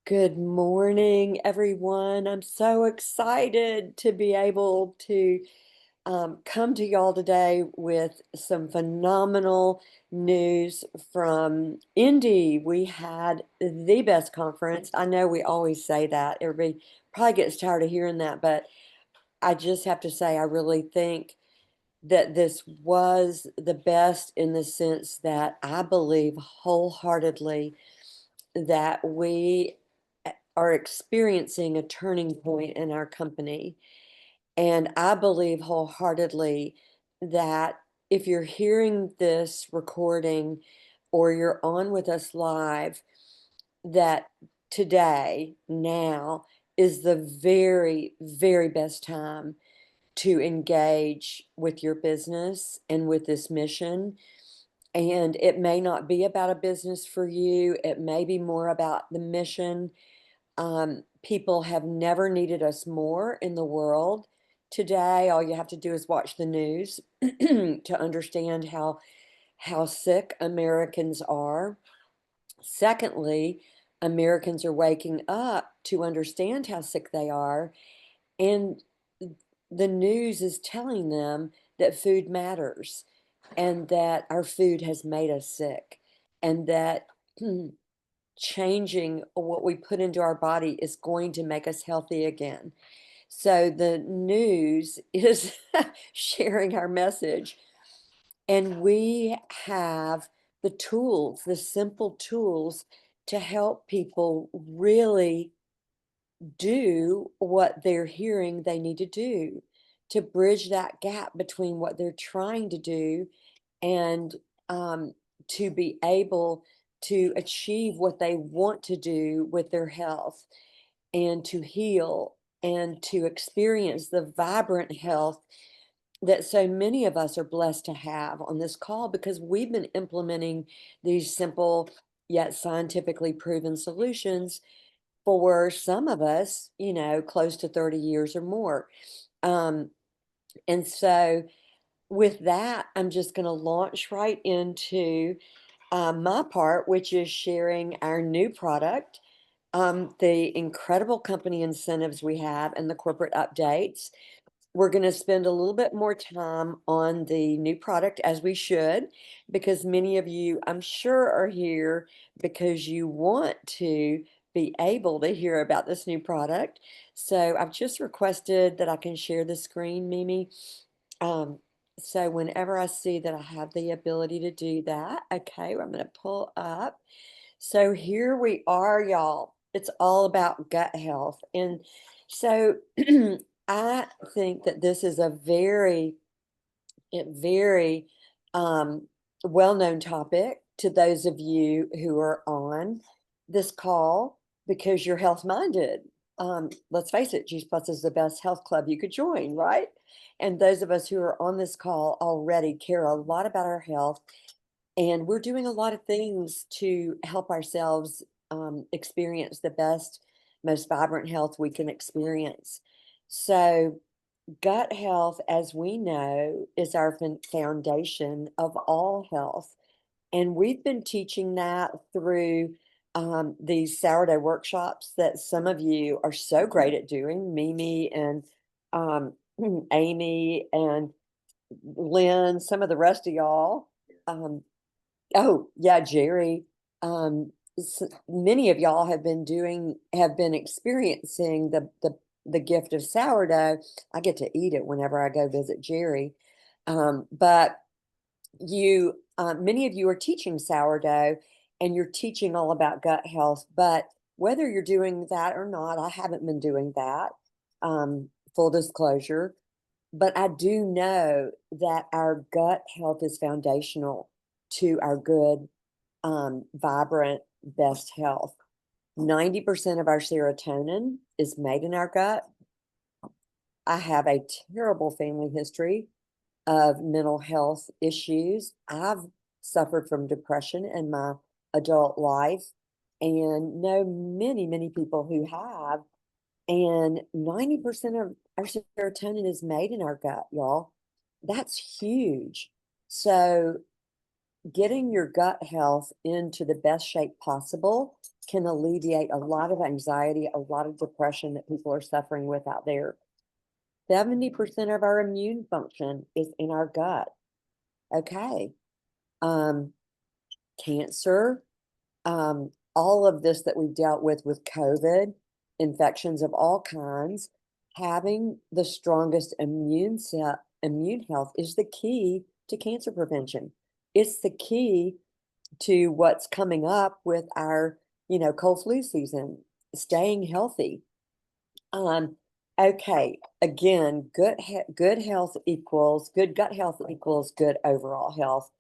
Good morning, everyone. I'm so excited to be able to come to y'all today with some phenomenal news from Indy. We had the best conference. I know we always say that. Everybody probably gets tired of hearing that, but I just have to say, I really think that this was the best in the sense that I believe wholeheartedly that we are experiencing a turning point in our company. And I believe wholeheartedly that if you're hearing this recording or you're on with us live, that today, now, is the very, very best time to engage with your business and with this mission. And it may not be about a business for you, it may be more about the mission. People have never needed us more in the world. Today, all you have to do is watch the news to understand how sick Americans are. Secondly, Americans are waking up to understand how sick they are, and the news is telling them that food matters and that our food has made us sick and that changing what we put into our body is going to make us healthy again. So the news is sharing our message, and we have the tools, the simple tools to help people really do what they're hearing they need to do to bridge that gap between what they're trying to do and to be able to achieve what they want to do with their health and to heal and to experience the vibrant health that so many of us are blessed to have on this call because we've been implementing these simple yet scientifically proven solutions for some of us, close to 30 years or more. Um, and so with that, I'm just going to launch right into my part, which is sharing our new product, the incredible company incentives we have, and the corporate updates. We're going to spend a little bit more time on the new product as we should, because many of you, I'm sure, are here because you want to be able to hear about this new product. So I've just requested that I can share the screen, Mimi. Um, so whenever I see that I have the ability to do that, okay, I'm going to pull up. So here we are, y'all. It's all about gut health. And so I think that this is a very um, well-known topic to those of you who are on this call because you're health-minded. Let's face it, Juice Plus is the best health club you could join, right? And those of us who are on this call already care a lot about our health, and we're doing a lot of things to help ourselves experience the best, most vibrant health we can experience. So gut health, as we know, is our foundation of all health. And we've been teaching that through these sourdough workshops that some of you are so great at doing, Mimi and um, Amy and Lynn, some of the rest of y'all. Um, oh, yeah, Jerry. Many of y'all have been experiencing the gift of sourdough. I get to eat it whenever I go visit Jerry. But many of you are teaching sourdough and you're teaching all about gut health. But whether you're doing that or not, I haven't been doing that, full disclosure. But I do know that our gut health is foundational to our good, vibrant, best health. 90% of our serotonin is made in our gut. I have a terrible family history of mental health issues. I've suffered from depression in my adult life and know many, many people who have. And 90% of our serotonin is made in our gut, y'all. That's huge. So getting your gut health into the best shape possible can alleviate a lot of anxiety, a lot of depression that people are suffering with out there. 70% of our immune function is in our gut. Okay. Um, Cancer, all of this that we've dealt with COVID, infections of all kinds, having the strongest immune health is the key to cancer prevention. It's the key to what's coming up with our, cold flu season, staying healthy. Um, okay, again, good health equals good gut health equals good overall health.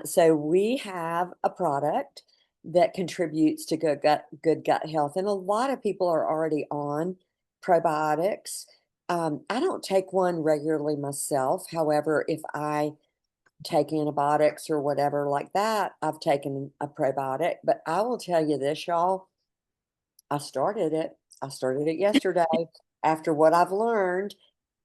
So we have a product that contributes to good gut health, and a lot of people are already on probiotics. I don't take one regularly myself. However, if I take antibiotics or whatever like that, I've taken a probiotic. But I will tell you this, y'all, I started it. I started it yesterday after what I've learned,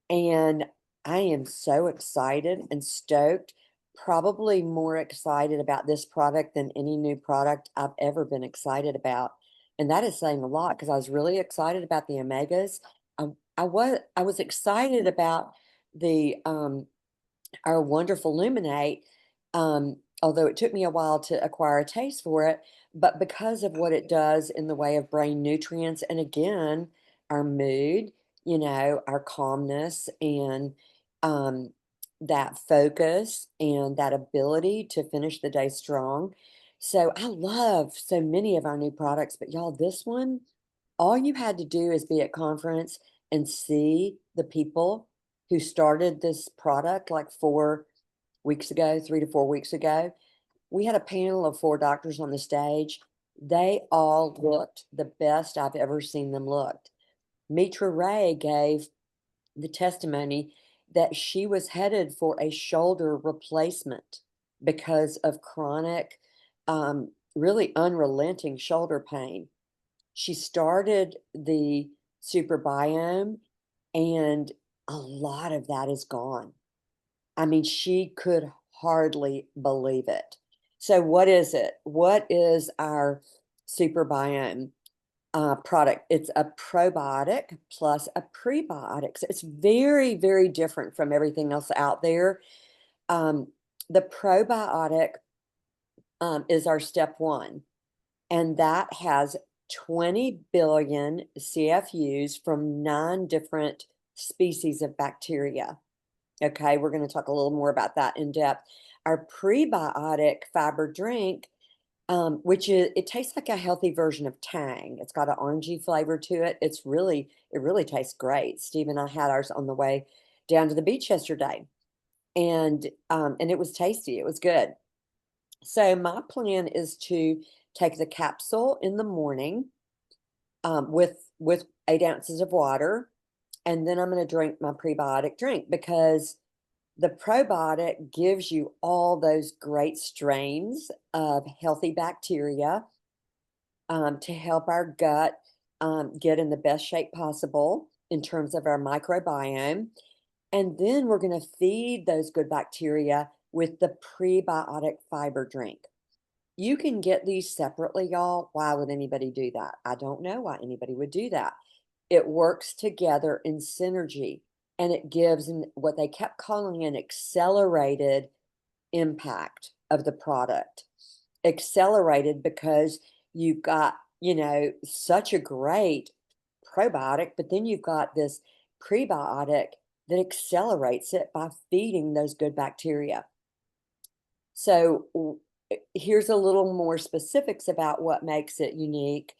and I am so excited and stoked, probably more excited about this product than any new product I've ever been excited about. And that is saying a lot because I was really excited about the omegas. I was excited about the our wonderful Luminate, although it took me a while to acquire a taste for it, but because of what it does in the way of brain nutrients, and again, our mood, our calmness and um, that focus and that ability to finish the day strong. So I love so many of our new products, but y'all, this one, all you had to do is be at conference and see the people who started this product like 4 weeks ago, 3 to 4 weeks ago. We had a panel of 4 doctors on the stage. They all looked the best I've ever seen them look. Mitra Ray gave the testimony that she was headed for a shoulder replacement because of chronic, really unrelenting shoulder pain. She started the super biome, and a lot of that is gone. I mean, she could hardly believe it. So what is it? What is our super biome product? It's a probiotic plus a prebiotic. So it's very, very different from everything else out there. Um, the probiotic is our step one, and that has 20 billion CFUs from 9 different species of bacteria. Okay, we're going to talk a little more about that in depth. Our prebiotic fiber drink, which it tastes like a healthy version of Tang. It's got an orangey flavor to it. It really tastes great. Steve and I had ours on the way down to the beach yesterday, and it was tasty. It was good. So my plan is to take the capsule in the morning, with 8 ounces of water, and then I'm going to drink my prebiotic drink because the probiotic gives you all those great strains of healthy bacteria, to help our gut get in the best shape possible in terms of our microbiome. And then we're going to feed those good bacteria with the prebiotic fiber drink. You can get these separately, y'all. Why would anybody do that? I don't know why anybody would do that. It works together in synergy, and it gives what they kept calling an accelerated impact of the product. Accelerated because you've got, such a great probiotic, but then you've got this prebiotic that accelerates it by feeding those good bacteria. So here's a little more specifics about what makes it unique.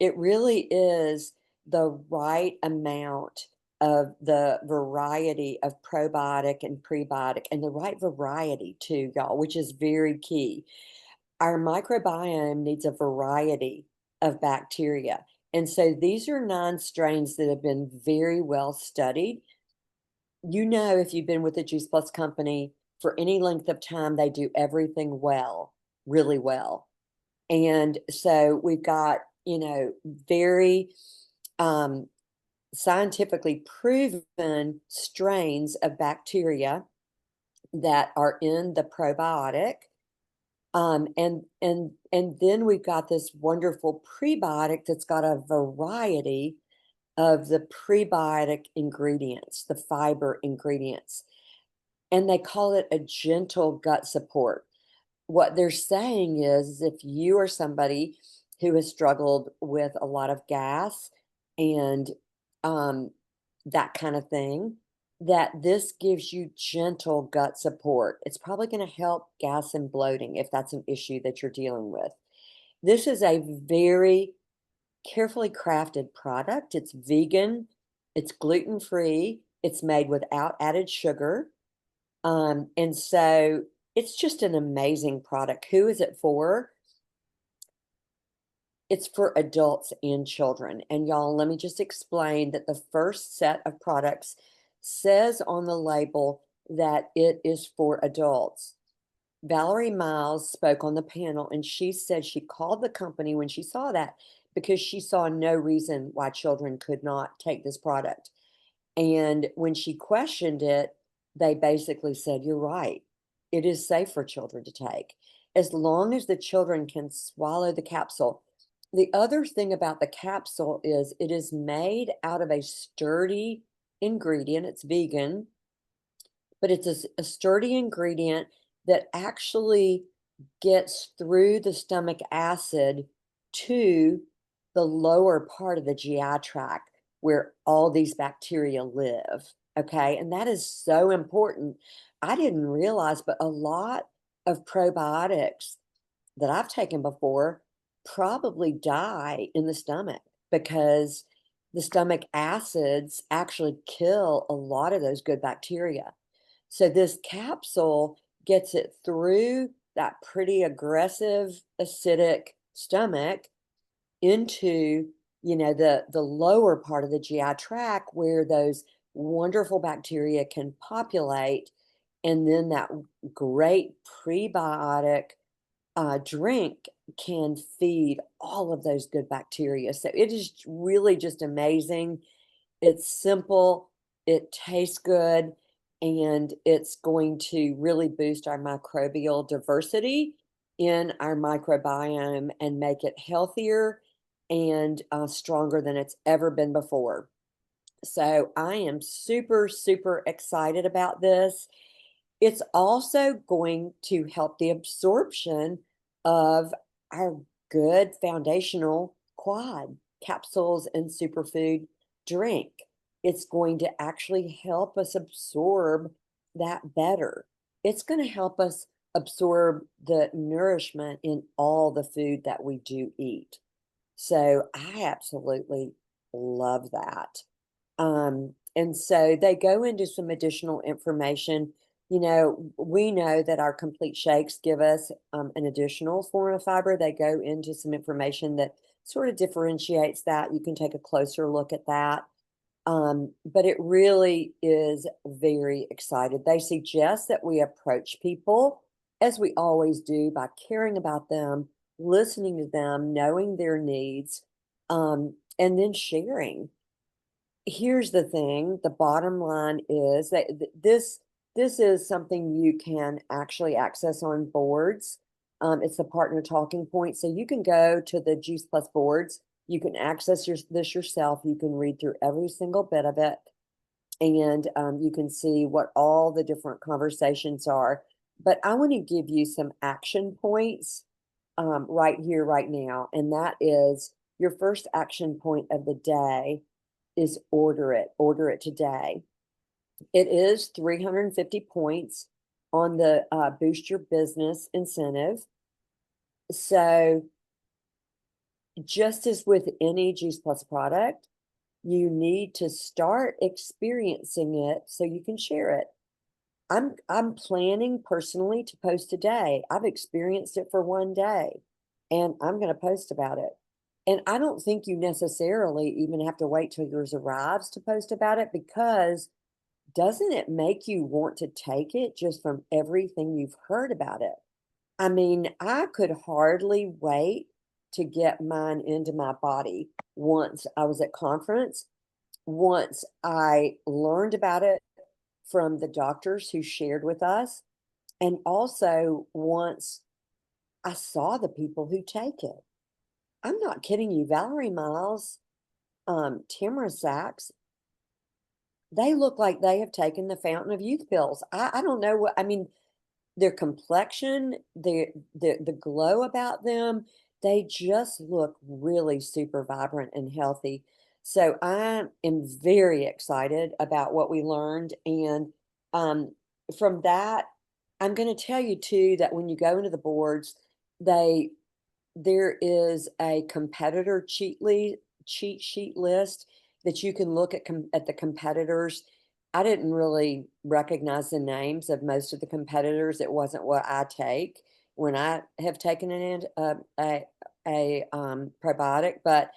It really is the right amount of the variety of probiotic and prebiotic, and the right variety too, y'all, which is very key. Our microbiome needs a variety of bacteria. And so these are 9 strains that have been very well studied. If you've been with the Juice Plus company for any length of time, they do everything well, really well. And so we've got, very scientifically proven strains of bacteria that are in the probiotic. And then we've got this wonderful prebiotic that's got a variety of the prebiotic ingredients, the fiber ingredients, and they call it a gentle gut support. What they're saying is if you are somebody who has struggled with a lot of gas and um, that kind of thing, that this gives you gentle gut support. It's probably going to help gas and bloating if that's an issue that you're dealing with. This is a very carefully crafted product. It's vegan, it's gluten free, it's made without added sugar. And so it's just an amazing product. Who is it for? It's for adults and children. And y'all, let me just explain that the first set of products says on the label that it is for adults. Valerie Miles spoke on the panel and she said she called the company when she saw that because she saw no reason why children could not take this product. And when she questioned it, they basically said, "You're right. It is safe for children to take as long as the children can swallow the capsule." The other thing about the capsule is it is made out of a sturdy ingredient. It's vegan, but it's a sturdy ingredient that actually gets through the stomach acid to the lower part of the GI tract where all these bacteria live. Okay. And that is so important. I didn't realize, but a lot of probiotics that I've taken before probably die in the stomach because the stomach acids actually kill a lot of those good bacteria. So this capsule gets it through that pretty aggressive acidic stomach into, the lower part of the GI tract where those wonderful bacteria can populate, and then that great prebiotic drink can feed all of those good bacteria. So it is really just amazing. It's simple, it tastes good, and it's going to really boost our microbial diversity in our microbiome and make it healthier and stronger than it's ever been before. So I am super, super excited about this. It's also going to help the absorption of our good foundational quad capsules and superfood drink. It's going to actually help us absorb that better. It's going to help us absorb the nourishment in all the food that we do eat. So I absolutely love that. And so they go into some additional information. We know that our complete shakes give us an additional form of fiber. They go into some information that sort of differentiates that. You can take a closer look at that. But it really is very excited. They suggest that we approach people as we always do by caring about them, listening to them, knowing their needs, and then sharing. Here's the thing, the bottom line is that this is something you can actually access on boards. It's the partner talking point. So you can go to the Juice Plus boards. You can access this yourself. You can read through every single bit of it, and you can see what all the different conversations are. But I want to give you some action points right here, right now. And that is your first action point of the day is order it. Order it today. It is 350 points on the Boost Your Business incentive. So, just as with any Juice Plus product, you need to start experiencing it so you can share it. I'm planning personally to post today. I've experienced it for one day and I'm going to post about it. And I don't think you necessarily even have to wait till yours arrives to post about it because doesn't it make you want to take it just from everything you've heard about it? I mean, I could hardly wait to get mine into my body once I was at conference, once I learned about it from the doctors who shared with us, and also once I saw the people who take it. I'm not kidding you. Valerie Miles, Tamara Sachs, they look like they have taken the Fountain of Youth pills. I don't know what I mean, their complexion, the glow about them, they just look really super vibrant and healthy. So I am very excited about what we learned, and, um, from that, I'm gonna tell you too that when you go into the boards, they there is a competitor cheat sheet list that you can look at the competitors. I didn't really recognize the names of most of the competitors. It wasn't what I take when I have taken a probiotic, but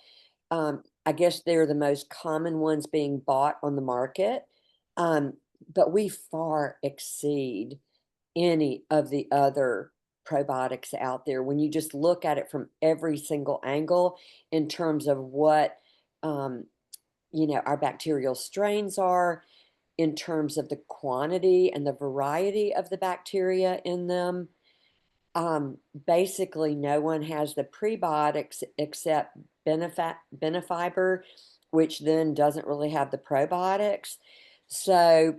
I guess they're the most common ones being bought on the market. Um, but we far exceed any of the other probiotics out there when you just look at it from every single angle in terms of what um, our bacterial strains are, in terms of the quantity and the variety of the bacteria in them. Basically, no one has the prebiotics except Benefiber, which then doesn't really have the probiotics. So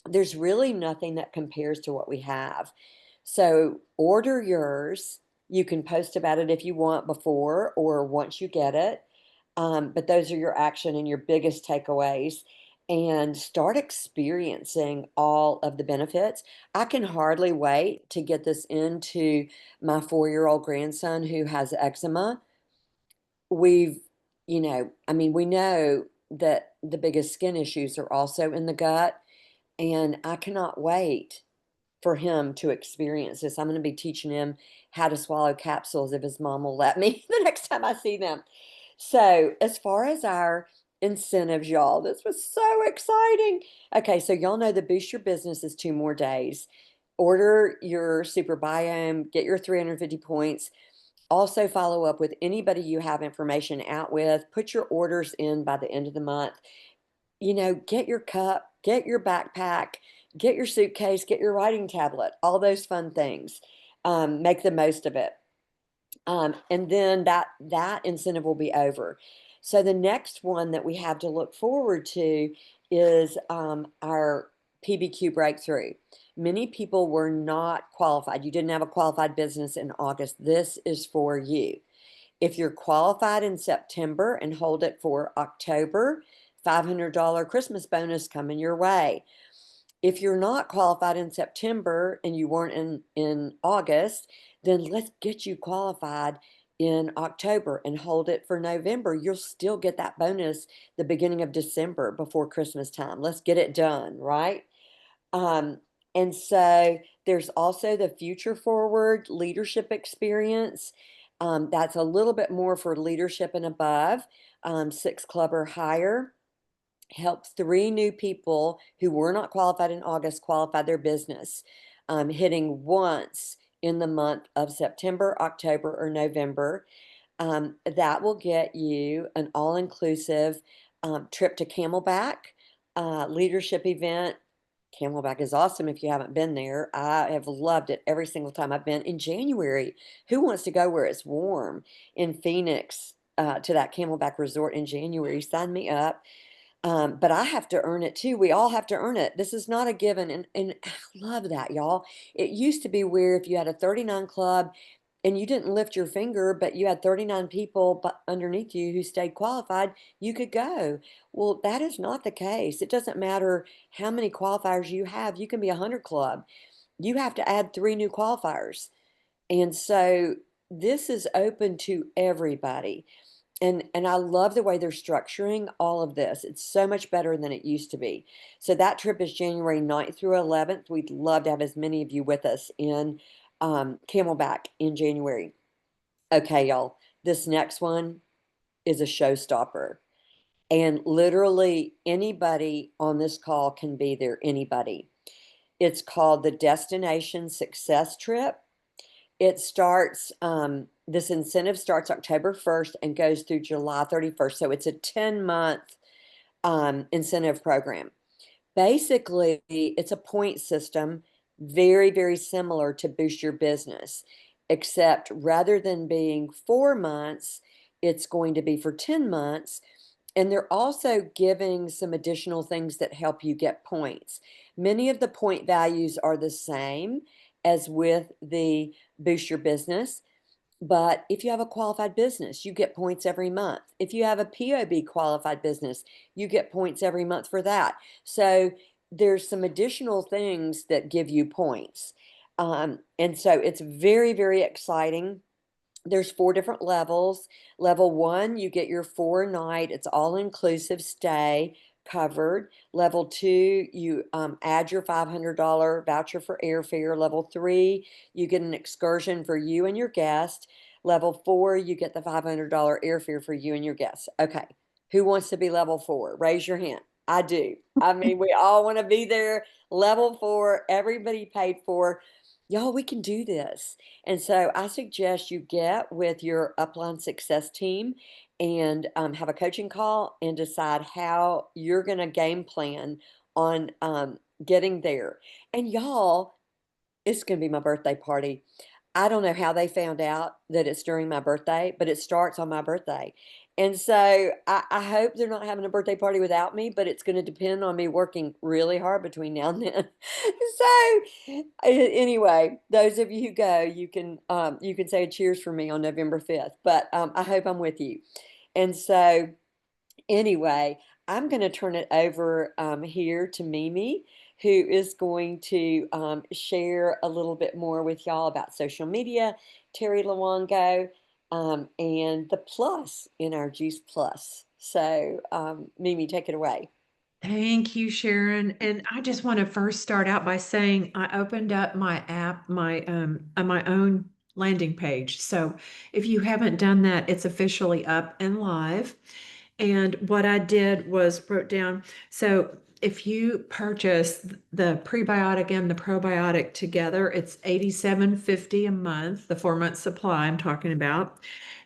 there's really nothing that compares to what we have. So order yours. You can post about it if you want before or once you get it. But those are your action and your biggest takeaways. And start experiencing all of the benefits. I can hardly wait to get this into my 4-year-old grandson who has eczema. We've, I mean, we know that the biggest skin issues are also in the gut, and I cannot wait for him to experience this. I'm gonna be teaching him how to swallow capsules if his mom will let me the next time I see them. So, as far as our incentives, y'all, this was so exciting. Okay, so y'all know the Boost Your Business is 2 more days. Order your Super Biome, get your 350 points. Also follow up with anybody you have information out with. Put your orders in by the end of the month. Get your cup, get your backpack, get your suitcase, get your writing tablet, all those fun things. Make the most of it. And then that incentive will be over. So the next one that we have to look forward to is our PBQ breakthrough. Many people were not qualified. You didn't have a qualified business in August. This is for you. If you're qualified in September and hold it for October, $500 Christmas bonus coming your way. If you're not qualified in September and you weren't in August, then let's get you qualified in October and hold it for November. You'll still get that bonus the beginning of December before Christmas time. Let's get it done, right? Um, and so there's also the Future Forward leadership experience. That's a little bit more for leadership and above, 6 club or higher. Help 3 new people who were not qualified in August qualify their business, hitting once in the month of September, October, or November. That will get you an all-inclusive trip to Camelback leadership event. Camelback is awesome if you haven't been there. I have loved it every single time I've been. In January, who wants to go where it's warm in Phoenix to that Camelback resort in January? Sign me up. But I have to earn it too. We all have to earn it. This is not a given. And I love that, y'all. It used to be where if you had a 39 club and you didn't lift your finger, but you had 39 people underneath you who stayed qualified, you could go. Well, that is not the case. It doesn't matter how many qualifiers you have. You can be a 100 club. You have to add 3 new qualifiers. And so this is open to everybody. And I love the way they're structuring all of this. It's so much better than it used to be. So that trip is January 9th through 11th. We'd love to have as many of you with us in Camelback in January. Okay, y'all, this next one is a showstopper. And literally anybody on this call can be there, anybody. It's called the Destination Success Trip. It starts, this incentive starts October 1st and goes through July 31st. So it's a 10-month incentive program. Basically, it's a point system, very, very similar to Boost Your Business. except rather than being 4 months, it's going to be for 10 months. And they're also giving some additional things that help you get points. Many of the point values are the same as with the Boost Your Business. But if you have a qualified business, you get points every month. If you have a POB qualified business, you get points every month for that. So there's some additional things that give you points. And so it's very, very exciting. There's 4 different levels. Level 1, you get your 4-night, it's all-inclusive stay covered. Level 2, you add your $500 voucher for airfare. Level 3, you get an excursion for you and your guest. Level 4, you get the $500 airfare for you and your guests. Okay, who wants to be level 4? Raise your hand. I do. I mean, we all want to be there. Level 4, everybody paid for. Y'all, we can do this. And so I suggest you get with your upline success team and have a coaching call and decide how you're going to game plan on getting there. And y'all, it's going to be my birthday party. I don't know how they found out that it's during my birthday, but it starts on my birthday. And so I hope they're not having a birthday party without me, but it's going to depend on me working really hard between now and then. So anyway, those of you who go, you can say a cheers for me on November 5th, but I hope I'm with you. And so anyway, I'm going to turn it over here to Mimi, who is going to share a little bit more with y'all about social media, Terry Luongo, and the plus in our Juice Plus. So, Mimi, take it away. Thank you, Sharon. And I just want to first start out by saying I opened up my app, my own landing page. So if you haven't done that, it's officially up and live. And what I did was wrote down, so if you purchase the prebiotic and the probiotic together, it's $87.50 a month, the 4 month supply I'm talking about.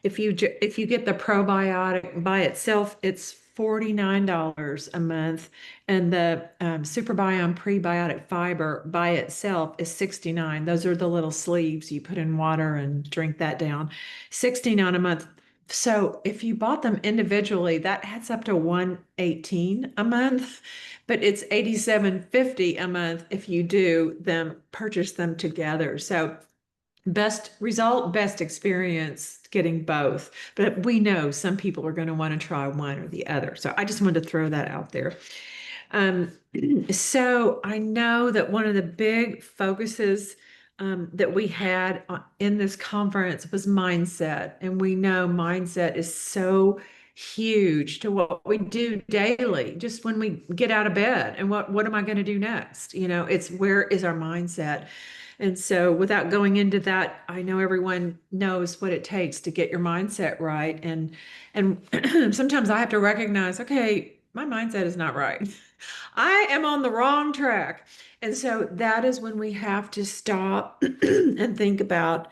If you get the probiotic by itself, it's $49 a month, and the Superbiome prebiotic fiber by itself is $69. Those are the little sleeves you put in water and drink that down. $69 a month. So if you bought them individually, that adds up to $118 a month, but it's $87.50 a month if you do them, purchase them together. So best result, best experience getting both. But we know some people are going to want to try one or the other. So I just wanted to throw that out there. Um, so I know that one of the big focuses that we had in this conference was mindset. And we know mindset is so huge to what we do daily, just when we get out of bed and what am I going to do next? You know, it's where is our mindset? And so without going into that, I know everyone knows what it takes to get your mindset right. And sometimes I have to recognize, okay, my mindset is not right. I am on the wrong track. And so that is when we have to stop and think about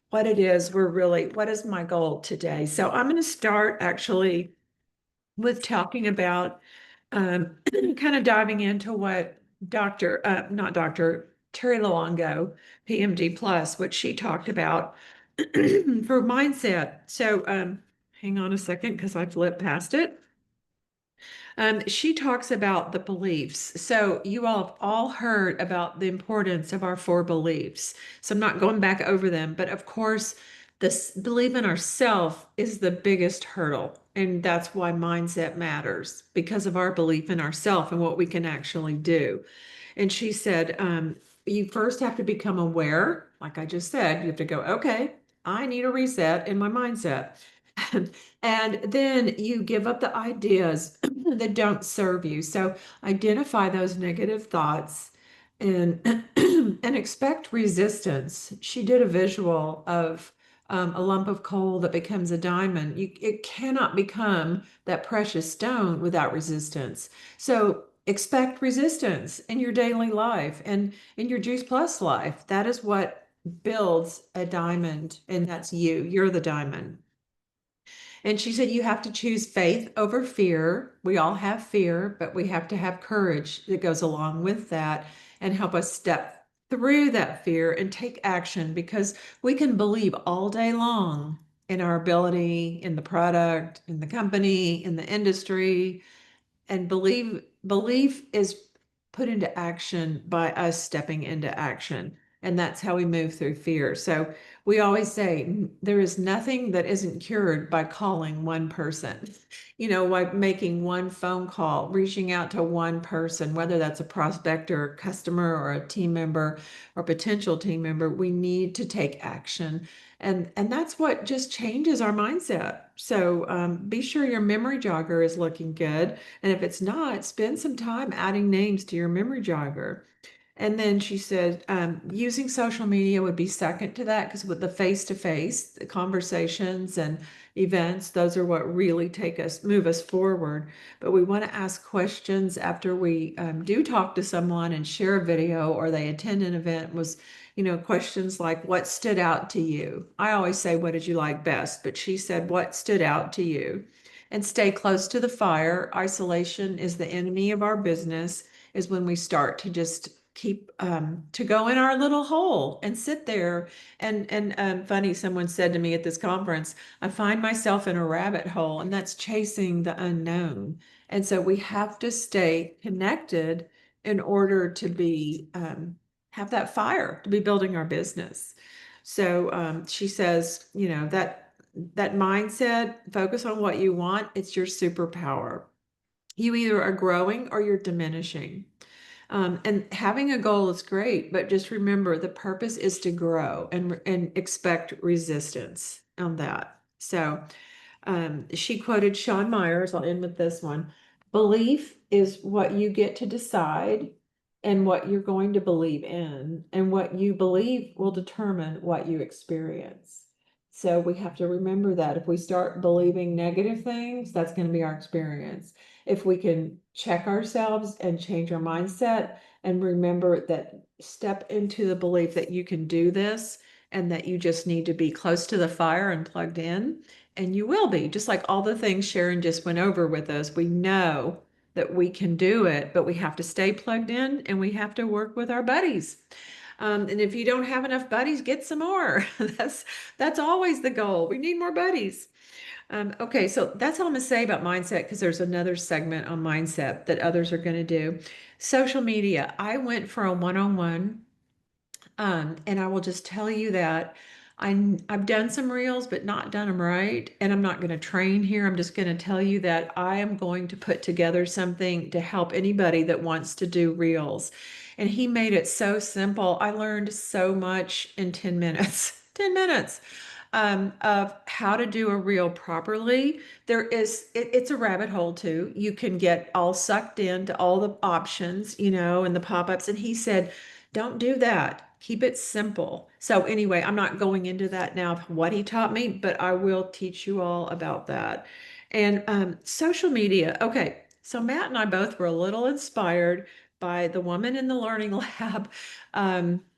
what it is what is my goal today? So I'm going to start actually with talking about kind of diving into what not Dr. Terry Luongo, PMD Plus, what she talked about for mindset. So hang on a second because I flipped past it. She talks about the beliefs. So you all have all heard about the importance of our 4 beliefs. So I'm not going back over them, but of course, this belief in ourself is the biggest hurdle. And that's why mindset matters, because of our belief in ourself and what we can actually do. And she said, you first have to become aware. Like I just said, you have to go, okay, I need a reset in my mindset. And then you give up the ideas that don't serve you. So identify those negative thoughts and and expect resistance. She did a visual of a lump of coal that becomes a diamond. It cannot become that precious stone without resistance. So expect resistance in your daily life and in your Juice Plus life. That is what builds a diamond, and that's you. You're the diamond. And she said, you have to choose faith over fear. We all have fear, but we have to have courage that goes along with that and help us step through that fear and take action, because we can believe all day long in our ability, in the product, in the company, in the industry, and belief is put into action by us stepping into action. And that's how we move through fear. So we always say there is nothing that isn't cured by calling one person, like making one phone call, reaching out to one person, whether that's a prospect or a customer or a team member or potential team member. We need to take action. And that's what just changes our mindset. So be sure your memory jogger is looking good. And if it's not, spend some time adding names to your memory jogger. And then she said, using social media would be second to that, because with the face-to-face conversations and events, those are what really move us forward. But we want to ask questions after we do talk to someone and share a video, or they attend an event. Questions like, what stood out to you? I always say, what did you like best? But she said, what stood out to you? And stay close to the fire. Isolation is the enemy of our business, is when we start to just keep to go in our little hole and sit there. And funny, someone said to me at this conference, I find myself in a rabbit hole, and that's chasing the unknown. And so we have to stay connected in order to be have that fire to be building our business. So she says, that mindset, focus on what you want. It's your superpower. You either are growing or you're diminishing. And having a goal is great, but just remember the purpose is to grow, and expect resistance on that. So she quoted Sean Myers. I'll end with this one. Belief is what you get to decide and what you're going to believe in, and what you believe will determine what you experience. So we have to remember that if we start believing negative things, that's going to be our experience. If we can check ourselves and change our mindset and remember that, step into the belief that you can do this and that you just need to be close to the fire and plugged in, and you will be, just like all the things Sharon just went over with us. We know that we can do it, but we have to stay plugged in, and we have to work with our buddies. And if you don't have enough buddies, get some more. That's always the goal. We need more buddies. Okay, so that's all I'm going to say about mindset, because there's another segment on mindset that others are going to do. Social media. I went for a one-on-one, and I will just tell you that I've done some reels, but not done them right. And I'm not going to train here. I'm just going to tell you that I am going to put together something to help anybody that wants to do reels. And he made it so simple. I learned so much in 10 minutes. 10 minutes of how to do a reel properly. It's a rabbit hole too. You can get all sucked into all the options, and the pop-ups. And he said, don't do that. Keep it simple. So anyway, I'm not going into that now of what he taught me, but I will teach you all about that. And social media. Okay, so Matt and I both were a little inspired by the woman in the Learning Lab.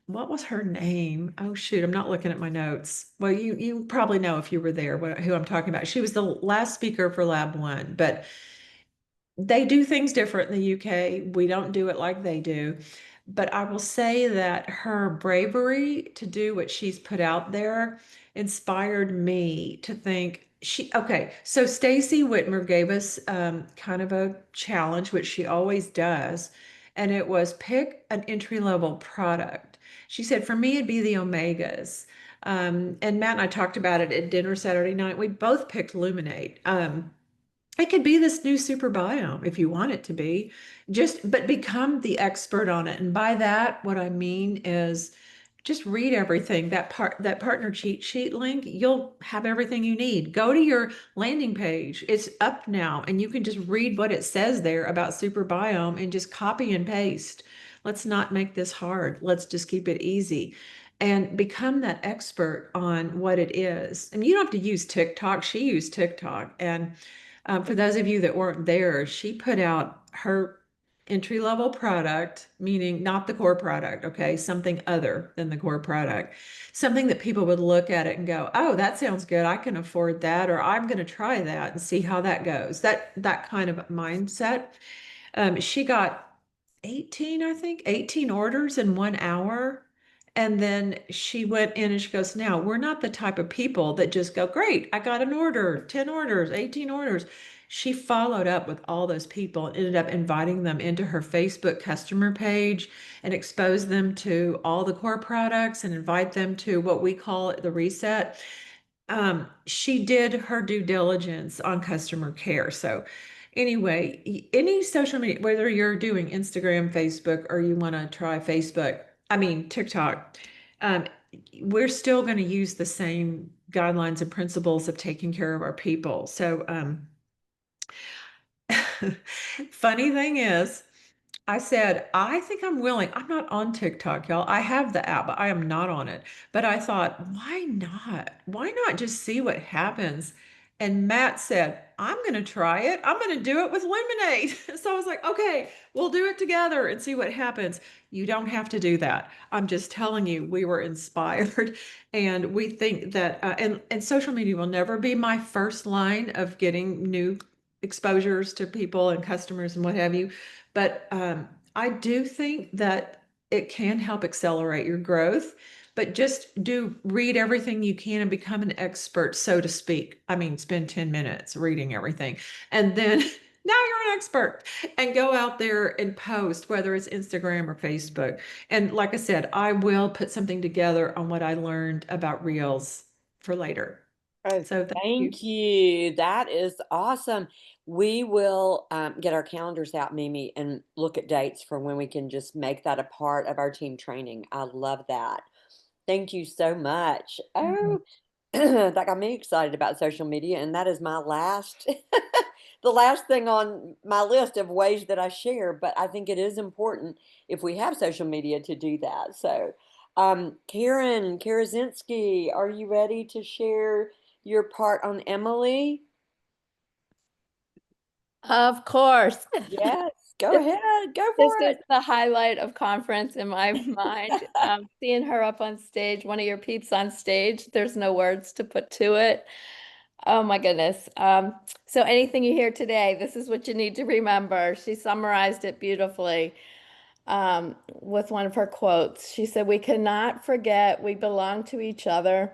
What was her name? Oh shoot, I'm not looking at my notes. Well, you probably know if you were there who I'm talking about. She was the last speaker for Lab 1, but they do things different in the UK. We don't do it like they do. But I will say that her bravery to do what she's put out there inspired me to think okay, so Stacy Whitmer gave us kind of a challenge, which she always does, and it was pick an entry-level product. She said, for me, it'd be the Omegas. And Matt and I talked about it at dinner Saturday night. We both picked Luminate. It could be this new super biome if you want it to be, but become the expert on it. And by that, what I mean is just read everything. That partner cheat sheet link, you'll have everything you need. Go to your landing page. It's up now, and you can just read what it says there about super biome and just copy and paste. Let's not make this hard. Let's just keep it easy and become that expert on what it is. And you don't have to use TikTok. She used TikTok. And for those of you that weren't there, she put out her entry-level product, meaning not the core product, okay? Something other than the core product. Something that people would look at it and go, oh, that sounds good. I can afford that, or I'm going to try that and see how that goes. That kind of mindset. She got 18, I think, 18 orders in 1 hour. And then she went in and she goes, now we're not the type of people that just go, great, I got an order, 10 orders, 18 orders. She followed up with all those people and ended up inviting them into her Facebook customer page and expose them to all the core products and invite them to what we call it the reset. She did her due diligence on customer care. So anyway, any social media, whether you're doing Instagram, Facebook, or you want to try TikTok, um, we're still going to use the same guidelines and principles of taking care of our people. So, funny thing is, I said, I think I'm willing. I'm not on TikTok, y'all. I have the app, but I am not on it. But I thought, why not? Why not just see what happens? And Matt said, I'm going to try it. I'm going to do it with lemonade. So I was like, okay, we'll do it together and see what happens. You don't have to do that. I'm just telling you, we were inspired. And we think that, and social media will never be my first line of getting new exposures to people and customers and what have you. But I do think that it can help accelerate your growth, but just do read everything you can and become an expert, so to speak. I mean, spend 10 minutes reading everything. And then now you're an expert and go out there and post, whether it's Instagram or Facebook. And like I said, I will put something together on what I learned about Reels for later. Oh, So thank you. thank you. That is awesome. We will get our calendars out, Mimi, and look at dates for when we can just make that a part of our team training. I love that. Thank you so much. Mhm. Oh, that got me excited about social media, and that is my last, the last thing on my list of ways that I share. But I think it is important if we have social media to do that. So, Karen Karazinski, are you ready to share your part on Emily? Of course. Yes, go This ahead, go this for is it. the highlight of conference in my mind. Seeing her up on stage, one of your peeps on stage, there's no words to put to it. Oh my goodness. So anything you hear today, this is what you need to remember. She summarized it beautifully with one of her quotes. She said, "We cannot forget we belong to each other.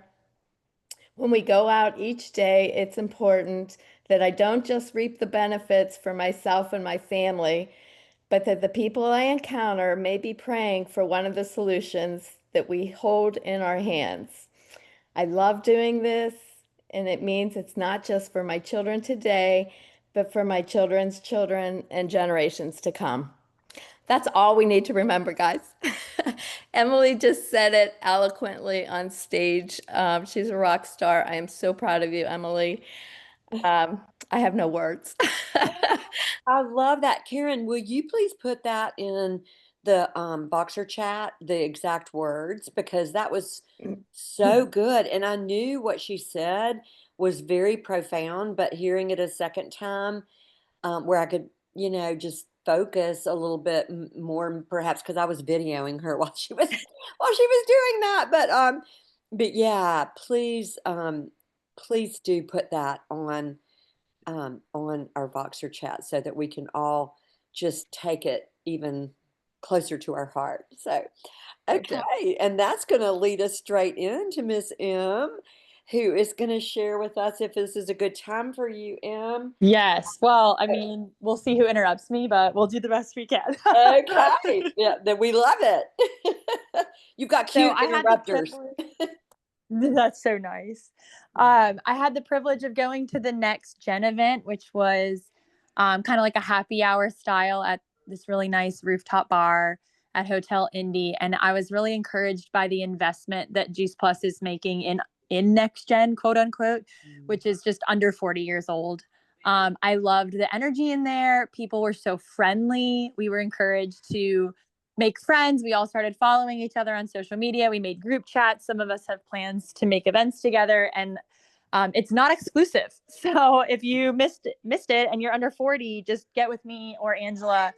When we go out each day, it's important that I don't just reap the benefits for myself and my family, but that the people I encounter may be praying for one of the solutions that we hold in our hands. I love doing this, and it means it's not just for my children today, but for my children's children and generations to come." That's all we need to remember, guys. Emily just said it eloquently on stage. She's a rock star. I am so proud of you, Emily. I have no words. I love that. Karen, will you please put that in the Boxer chat, the exact words, because that was so good. And I knew what she said was very profound, but hearing it a second time, where I could, just focus a little bit more, perhaps because I was videoing her while she was while she was doing that. But yeah, please do put that on our Voxer chat so that we can all just take it even closer to our heart. So, Will do. okay, and that's going to lead us straight into Miss M, who is going to share with us if this is a good time for you, M. Yes. Well, I mean, we'll see who interrupts me, but we'll do the best we can. Okay, yeah, then we love it. You've got So cute I had the interrupters. privilege. That's so nice. I had the privilege of going to the Next Gen event, which was kind of like a happy hour style at this really nice rooftop bar at Hotel Indy, and I was really encouraged by the investment that Juice Plus is making in Next Gen, quote unquote, which is just under 40 years old. I loved the energy in there. People were so friendly. We were encouraged to make friends. We all started following each other on social media. We made group chats. Some of us have plans to make events together, and it's not exclusive. So if you missed it and you're under 40, just get with me or Angela,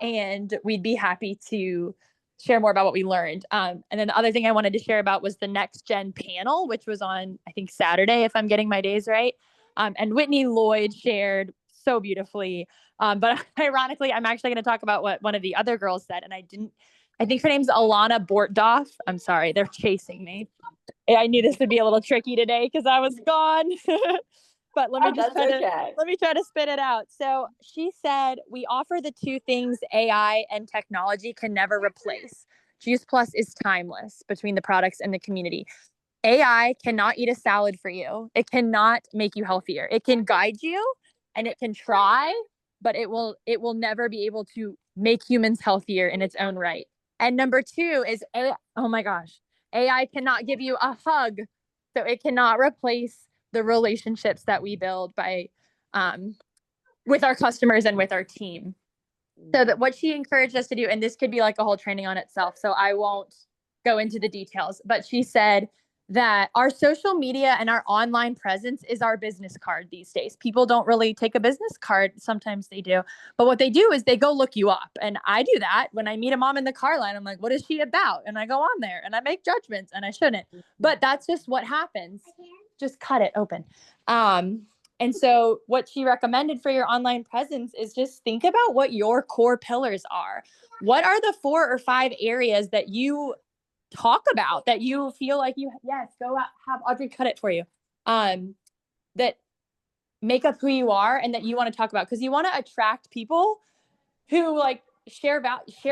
and we'd be happy to share more about what we learned. And then the other thing I wanted to share about was the Next Gen panel, which was on, I think, Saturday, if I'm getting my days right. And Whitney Lloyd shared so beautifully. But ironically, I'm actually going to talk about what one of the other girls said, and I think her name's Alana Bortdoff. I'm sorry, they're chasing me. I knew this would be a little tricky today because I was gone. But let me Oh, that's okay. try to spit it out. So she said, we offer the two things AI and technology can never replace. Juice Plus is timeless between the products and the community. AI cannot eat a salad for you. It cannot make you healthier. It can guide you and it can try, but it will never be able to make humans healthier in its own right. And number two is oh my gosh, AI cannot give you a hug. So it cannot replace the relationships that we build by with our customers and with our team. So that what she encouraged us to do, and this could be like a whole training on itself, so I won't go into the details, but she said that our social media and our online presence is our business card these days. People don't really take a business card. Sometimes they do, but what they do is they go look you up. And I do that when I meet a mom in the car line. I'm like, what is she about? And I go on there and I make judgments, and I shouldn't, but that's just what happens. Just cut it open. And so what she recommended for your online presence is just think about what your core pillars are. What are the 4 or 5 areas that you talk about, that you feel like go out, have Audrey cut it for you, that make up who you are and that you want to talk about, because you want to attract people who like share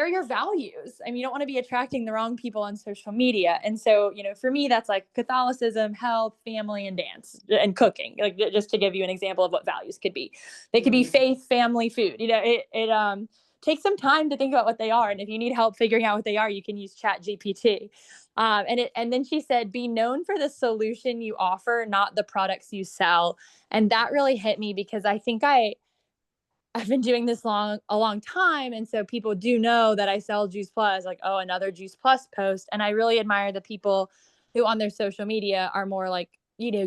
your values. I mean, you don't want to be attracting the wrong people on social media. And so, for me, that's like Catholicism, health, family, and dance and cooking, like just to give you an example of what values could be. They could be faith, family, food. It takes some time to think about what they are. And if you need help figuring out what they are, you can use ChatGPT. And then she said, be known for the solution you offer, not the products you sell. And that really hit me, because I think I've been doing this a long time. And so people do know that I sell Juice Plus, like, oh, another Juice Plus post. And I really admire the people who on their social media are more like,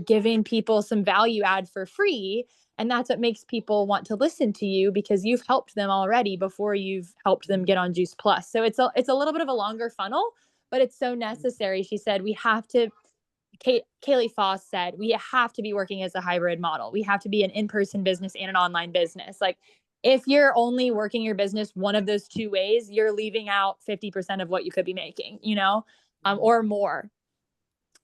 giving people some value add for free. And that's what makes people want to listen to you, because you've helped them already before you've helped them get on Juice Plus. So it's a little bit of a longer funnel, but it's so necessary. She said, we have to, Kaylee Foss said, we have to be working as a hybrid model. We have to be an in-person business and an online business. Like, if you're only working your business one of those two ways, you're leaving out 50% of what you could be making, or more.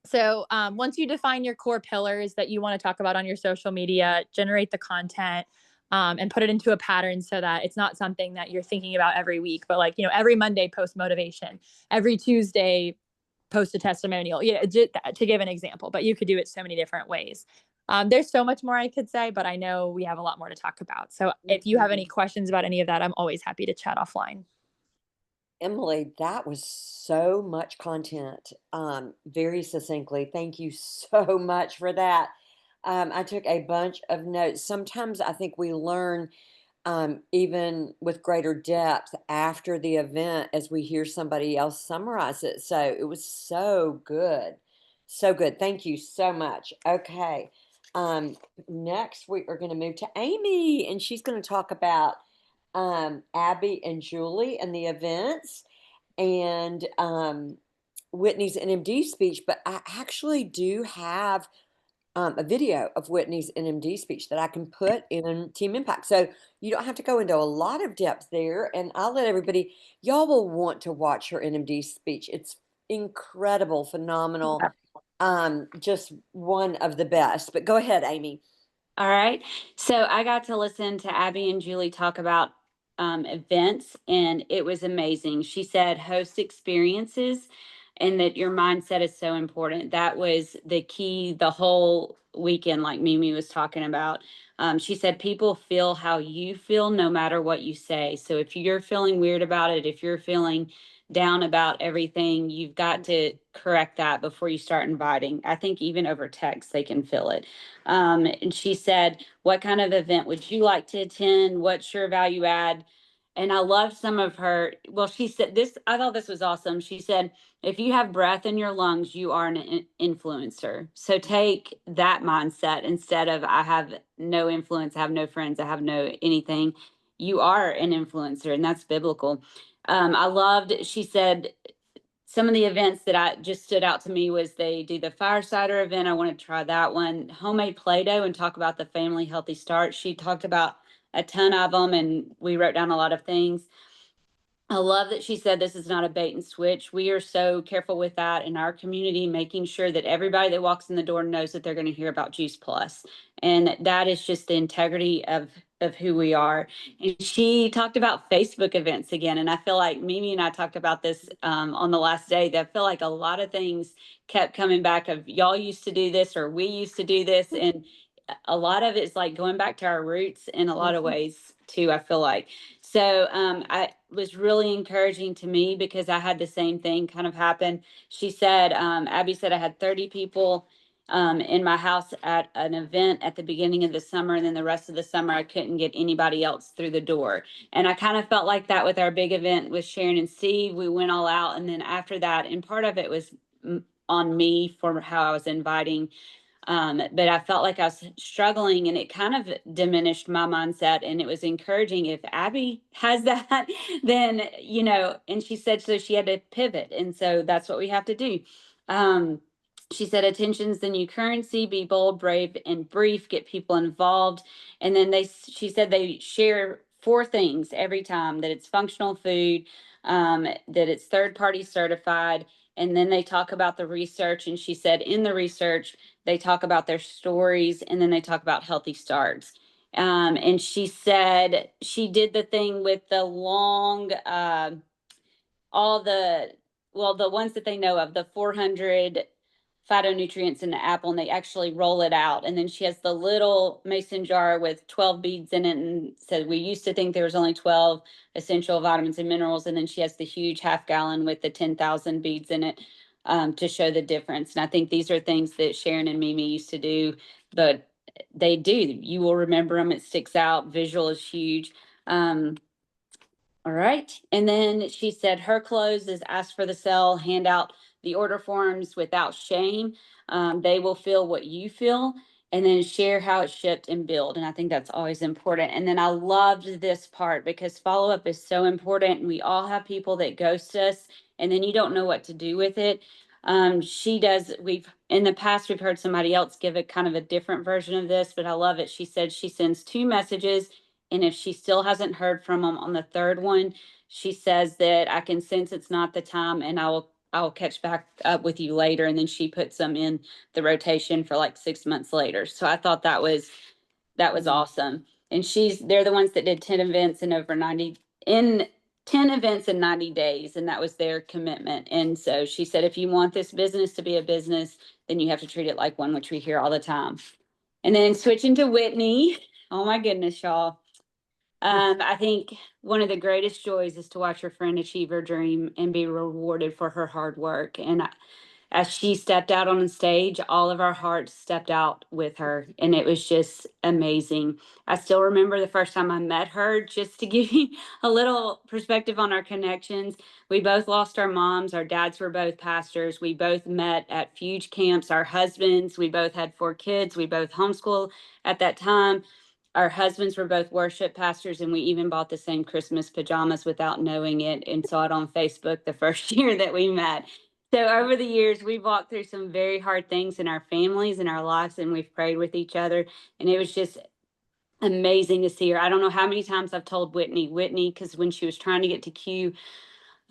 So once you define your core pillars that you want to talk about on your social media, generate the content, and put it into a pattern so that it's not something that you're thinking about every week, but like, every Monday post motivation, every Tuesday post a testimonial, to give an example, but you could do it so many different ways. There's so much more I could say, but I know we have a lot more to talk about. So if you have any questions about any of that, I'm always happy to chat offline. Emily, that was so much content, very succinctly. Thank you so much for that. I took a bunch of notes. Sometimes I think we learn even with greater depth after the event as we hear somebody else summarize it. So it was so good. So good. Thank you so much. Okay. Next we are going to move to Amy, and she's going to talk about Abby and Julie and the events, and Whitney's NMD speech. But I actually do have a video of Whitney's NMD speech that I can put in Team Impact. So you don't have to go into a lot of depth there. And I'll let everybody, y'all will want to watch her NMD speech. It's incredible, phenomenal, just one of the best. But go ahead, Amy. All right. So I got to listen to Abby and Julie talk about events, and it was amazing. She said host experiences and that your mindset is so important. That was the key the whole weekend, like Mimi was talking about. She said people feel how you feel no matter what you say. So if you're feeling weird about it, if you're feeling down about everything, you've got to correct that before you start inviting. I think even over text, they can feel it. And she said, what kind of event would you like to attend? What's your value add? And I loved some of her. Well, she said this, I thought this was awesome. She said, if you have breath in your lungs, you are an influencer. So take that mindset instead of I have no influence, I have no friends, I have no anything. You are an influencer, and that's biblical. I loved, she said, some of the events that I just stood out to me was they do the Firesider event. I want to try that one. Homemade Play-Doh and talk about the family healthy start. She talked about a ton of them, and we wrote down a lot of things. I love that she said this is not a bait and switch. We are so careful with that in our community, making sure that everybody that walks in the door knows that they're going to hear about Juice Plus. And that is just the integrity of who we are. And she talked about Facebook events again. And I feel like Mimi and I talked about this on the last day, that I feel like a lot of things kept coming back of y'all used to do this or we used to do this. And a lot of it's like going back to our roots in a lot of ways too, I feel like. So I was really encouraging to me because I had the same thing kind of happen. She said, Abby said I had 30 people in my house at an event at the beginning of the summer, and then the rest of the summer I couldn't get anybody else through the door. And I kind of felt like that with our big event with Sharon and Steve. We went all out, and then after that, and part of it was on me for how I was inviting. But I felt like I was struggling, and it kind of diminished my mindset. And it was encouraging, if Abby has that, then, you know, and she said, so she had to pivot. And so that's what we have to do. She said, attention's the new currency, be bold, brave, and brief, get people involved. And then she said they share 4 things every time: that it's functional food, that it's third-party certified. And then they talk about the research. And she said in the research, they talk about their stories, and then they talk about healthy starts. And she said she did the thing with the long, all the, well, the ones that they know of, the 400 phytonutrients in the apple, and they actually roll it out. And then she has the little mason jar with 12 beads in it, and said we used to think there was only 12 essential vitamins and minerals. And then she has the huge half gallon with the 10,000 beads in it to show the difference. And I think these are things that Sharon and Mimi used to do, but they do. You will remember them. It sticks out. Visual is huge. All right. And then she said her close is ask for the sale, hand out the order forms without shame. They will feel what you feel, and then share how it's shipped and billed. And I think that's always important. And then I loved this part because follow-up is so important. And we all have people that ghost us, and then you don't know what to do with it. She does, in the past, we've heard somebody else give a kind of a different version of this, but I love it. She said she sends 2 messages, and if she still hasn't heard from them on the 3rd one, she says that I can sense it's not the time, and I'll catch back up with you later. And then she puts them in the rotation for like 6 months later. So I thought that was awesome. And they're the ones that did 10 events in 10 events in 90 days. And that was their commitment. And so she said, if you want this business to be a business, then you have to treat it like one, which we hear all the time. And then switching to Whitney. Oh my goodness, y'all. I think one of the greatest joys is to watch her friend achieve her dream and be rewarded for her hard work. And as she stepped out on the stage, all of our hearts stepped out with her, and it was just amazing. I still remember the first time I met her. Just to give you a little perspective on our connections, we both lost our moms. Our dads were both pastors. We both met at Fuge camps. Our husbands, we both had 4 kids. We both homeschooled at that time. Our husbands were both worship pastors, and we even bought the same Christmas pajamas without knowing it, and saw it on Facebook the first year that we met. So over the years, we've walked through some very hard things in our families and our lives, and we've prayed with each other. And it was just amazing to see her. I don't know how many times I've told Whitney, because when she was trying to get to Q,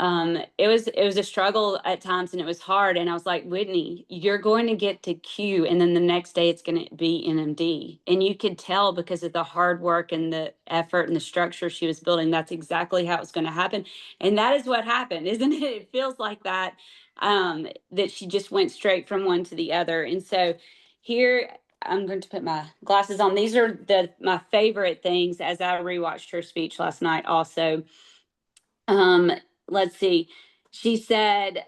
it was a struggle at times, and it was hard. And I was like, Whitney, you're going to get to Q, and then the next day it's going to be NMD. And you could tell because of the hard work and the effort and the structure she was building, that's exactly how it's going to happen. And that is what happened, isn't it? It feels like that, that she just went straight from one to the other. And so here, I'm going to put my glasses on. These are my favorite things as I rewatched her speech last night also. Let's see. She said,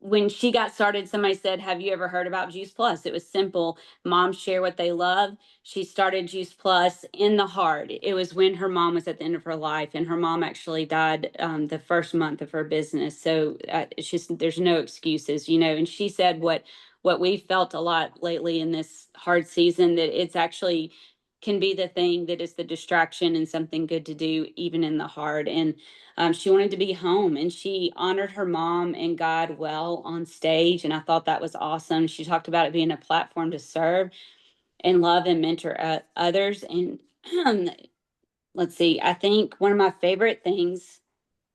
when she got started, somebody said, have you ever heard about Juice Plus? It was simple. Moms share what they love. She started Juice Plus in the heart. It was when her mom was at the end of her life, and her mom actually died the first month of her business. So it's just, there's no excuses, you know. And she said what we felt a lot lately in this hard season, that it's actually can be the thing that is the distraction and something good to do even in the hard. And she wanted to be home, and she honored her mom and God well on stage. And I thought that was awesome. She talked about it being a platform to serve and love and mentor others. And let's see, I think one of my favorite things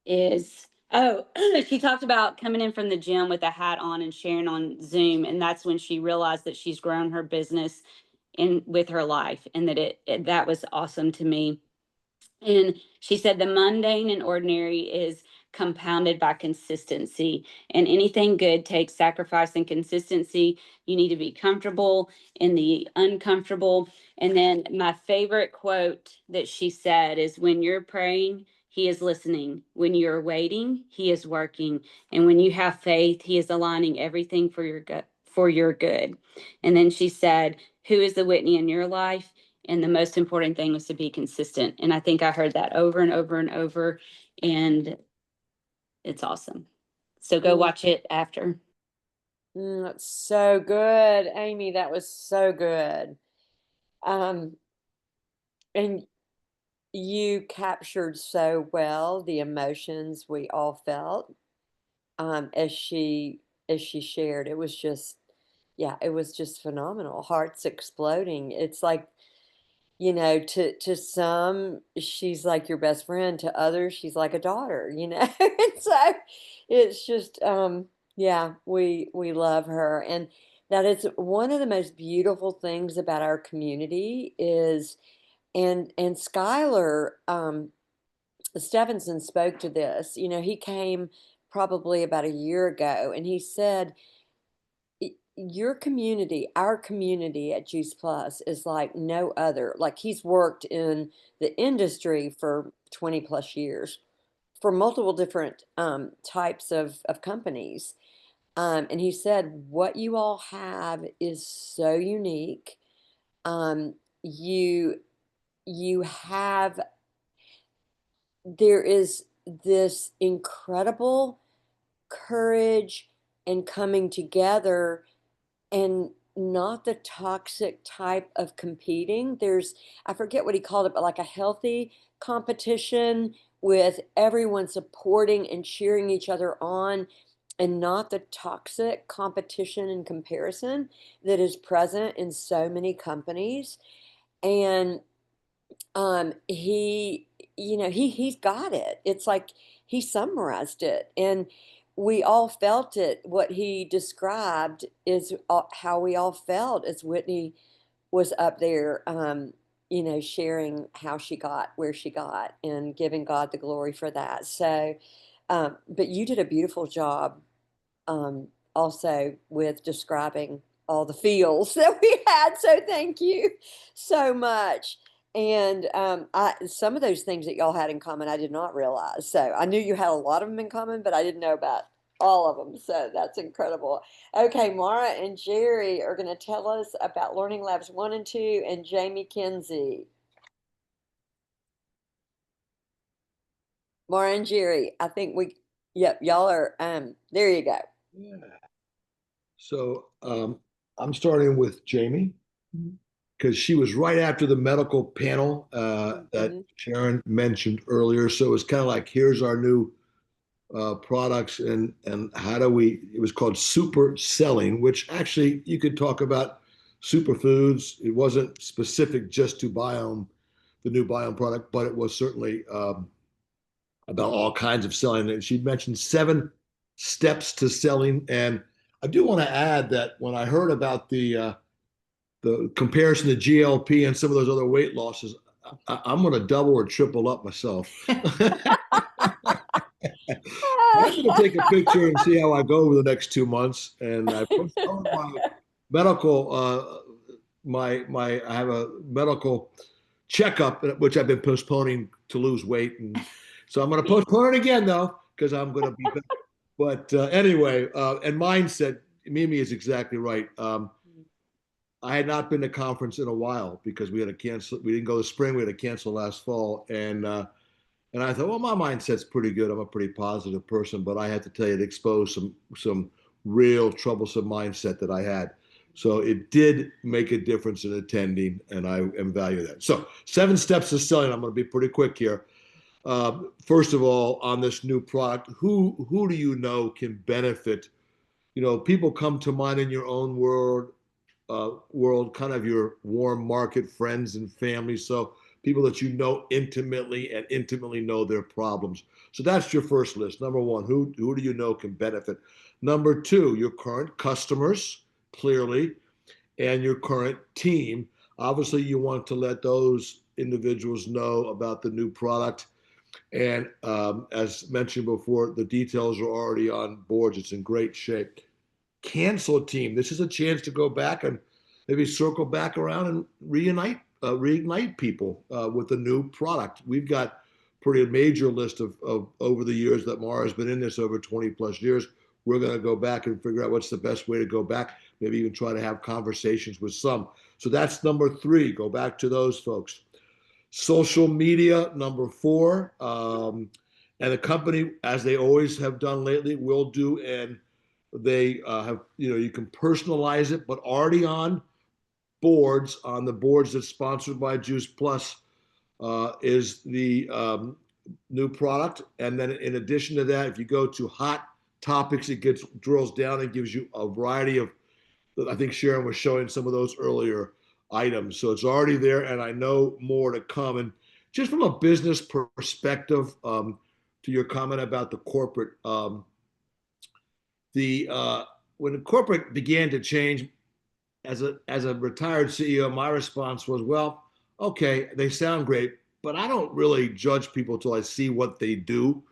is, oh, she talked about coming in from the gym with a hat on and sharing on Zoom. And that's when she realized that she's grown her business in with her life, and that that was awesome to me. And she said the mundane and ordinary is compounded by consistency, and anything good takes sacrifice and consistency. You need to be comfortable in the uncomfortable. And then my favorite quote that she said is, when you're praying, he is listening. When you're waiting, he is working. And when you have faith, he is aligning everything for your good, for your good. And then she said, who is the Whitney in your life? And the most important thing was to be consistent. And I think I heard that over and over and over. And it's awesome. So go watch it after. That's so good, Amy. That was so good. And you captured so well the emotions we all felt, as she shared. It was just, yeah, it was just phenomenal. Hearts exploding. It's like, to some, she's like your best friend. To others, she's like a daughter, And so it's just, yeah, we love her. And that is one of the most beautiful things about our community is, and Skylar, Stevenson spoke to this. He came probably about a year ago, and he said, Your community, our community at Juice Plus is like no other." Like, he's worked in the industry for 20 plus years for multiple different types of companies. And he said, "What you all have is so unique. Um, you you have There is this incredible courage and coming together, and not the toxic type of competing. I forget what he called it, but like a healthy competition with everyone supporting and cheering each other on, and not the toxic competition and comparison that is present in so many companies. And he he's got it. It's like he summarized it, and we all felt it. What he described is how we all felt as Whitney was up there, sharing how she got where she got and giving God the glory for that. So, but you did a beautiful job, also with describing all the feels that we had. So thank you so much. And some of those things that y'all had in common, I did not realize. So I knew you had a lot of them in common, but I didn't know about all of them. So that's incredible. Okay, Mara and Jerry are going to tell us about Learning Labs 1 and 2, and Jamie Kinsey. Mara and Jerry, I think yep, y'all are, there you go. Yeah. So I'm starting with Jamie because she was right after the medical panel that Sharon mentioned earlier. So it was kind of like, here's our new products, and how do we, it was called super selling, which actually you could talk about superfoods. It wasn't specific just to Biome, the new Biome product, but it was certainly about all kinds of selling. And she mentioned 7 steps to selling. And I do want to add that when I heard about the comparison to GLP and some of those other weight losses, I'm going to double or triple up myself. I'm going to take a picture and see how I go over the next 2 months. And I postponed my medical, I have a medical checkup, which I've been postponing to lose weight. And so I'm going to postpone it again, though, because I'm going to be better. But anyway, and mindset, Mimi is exactly right. I had not been to conference in a while because we had to cancel. We didn't go this spring. We had to cancel last fall. And I thought, well, my mindset's pretty good. I'm a pretty positive person, but I had to tell you, it exposed some real troublesome mindset that I had. So it did make a difference in attending, and I value that. So 7 steps to selling. I'm going to be pretty quick here. First of all, on this new product, who do you know can benefit? People come to mind in your own world, kind of your warm market friends and family. So people that you know intimately and intimately know their problems. So that's your first list. Number one, who do you know can benefit? Number two, your current customers, clearly, and your current team. Obviously, you want to let those individuals know about the new product. And as mentioned before, the details are already on boards. It's in great shape. Cancel team. This is a chance to go back and maybe circle back around and reignite people with a new product. We've got pretty major list of over the years that Mara has been in this over 20 plus years. We're going to go back and figure out what's the best way to go back. Maybe even try to have conversations with some. So that's number three. Go back to those folks. Social media, number four. And the company, as they always have done lately, will do, and they have, you can personalize it, but already on the boards that's sponsored by Juice Plus is the new product. And then in addition to that, if you go to hot topics, it drills down and gives you a variety of, I think Sharon was showing some of those earlier items. So it's already there, and I know more to come. And just from a business perspective, to your comment about the corporate, when the corporate began to change, as a retired CEO, my response was, well, okay, they sound great, but I don't really judge people till I see what they do.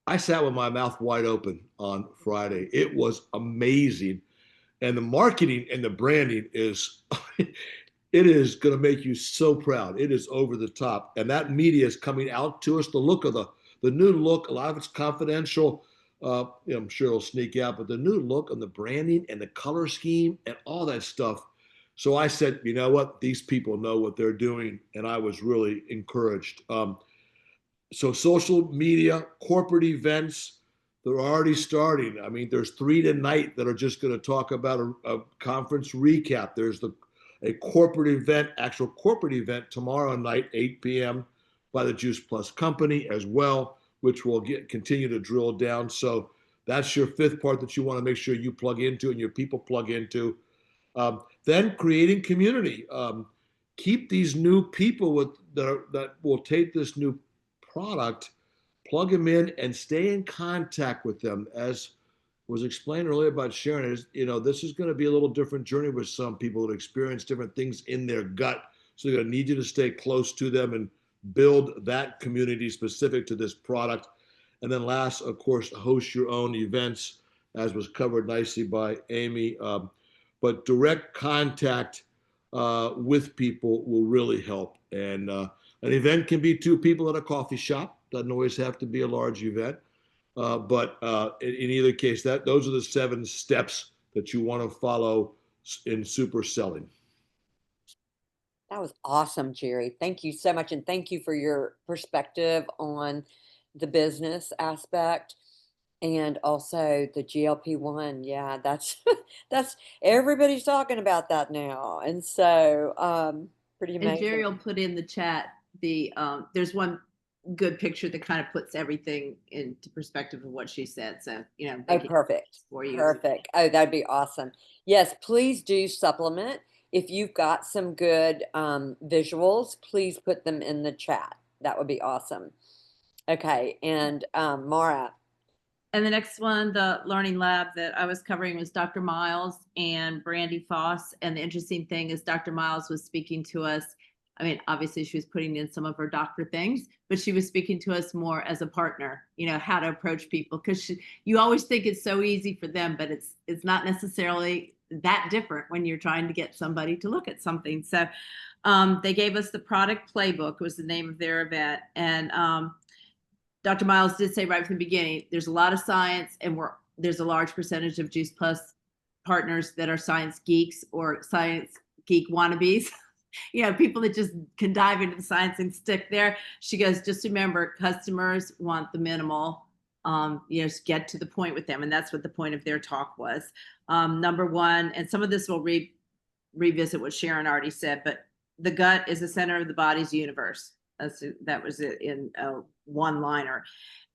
I sat with my mouth wide open on Friday. It was amazing. And the marketing and the branding is, it is going to make you so proud. It is over the top. And that media is coming out to us. The look of the new look, a lot of it's confidential. I'm sure it'll sneak out, but the new look on the branding and the color scheme and all that stuff. So I said, you know what? These people know what they're doing. And I was really encouraged. So social media, corporate events, they're already starting. I mean, there's 3 tonight that are just going to talk about a conference recap. There's a corporate event, actual corporate event tomorrow night, 8 p.m. by the Juice Plus company as well, which will continue to drill down. So that's your fifth part that you want to make sure you plug into and your people plug into. Then creating community. Keep these new people that will take this new product, plug them in, and stay in contact with them. As was explained earlier about Sharon, this is going to be a little different journey with some people that experience different things in their gut. So they're going to need you to stay close to them and build that community specific to this product. And then last, of course, host your own events, as was covered nicely by Amy. But direct contact with people will really help. And an event can be 2 people at a coffee shop. Doesn't always have to be a large event. But in either case, those are the 7 steps that you want to follow in super selling. That was awesome, Jerry. Thank you so much. And thank you for your perspective on the business aspect and also the GLP-1. Yeah, that's everybody's talking about that now. And so pretty amazing. And Jerry will put in the chat there's one good picture that kind of puts everything into perspective of what she said. So, Oh, perfect. For you. Perfect. Oh, that'd be awesome. Yes, please do supplement. If you've got some good visuals, please put them in the chat. That would be awesome. Okay. And Mara. And the next one, the learning lab that I was covering was Dr. Miles and Brandy Foss. And the interesting thing is Dr. Miles was speaking to us. I mean, obviously she was putting in some of her doctor things, but she was speaking to us more as a partner, how to approach people. Because you always think it's so easy for them, but it's not necessarily that different when you're trying to get somebody to look at something. So they gave us the product playbook was the name of their event. And Dr. Miles did say right from the beginning, there's a lot of science and there's a large percentage of Juice Plus partners that are science geeks or science geek wannabes. People that just can dive into the science and stick there. She goes, just remember, customers want the minimal, just get to the point with them. And that's what the point of their talk was. Number one, and some of this will revisit what Sharon already said, but the gut is the center of the body's universe. That was it in a one-liner.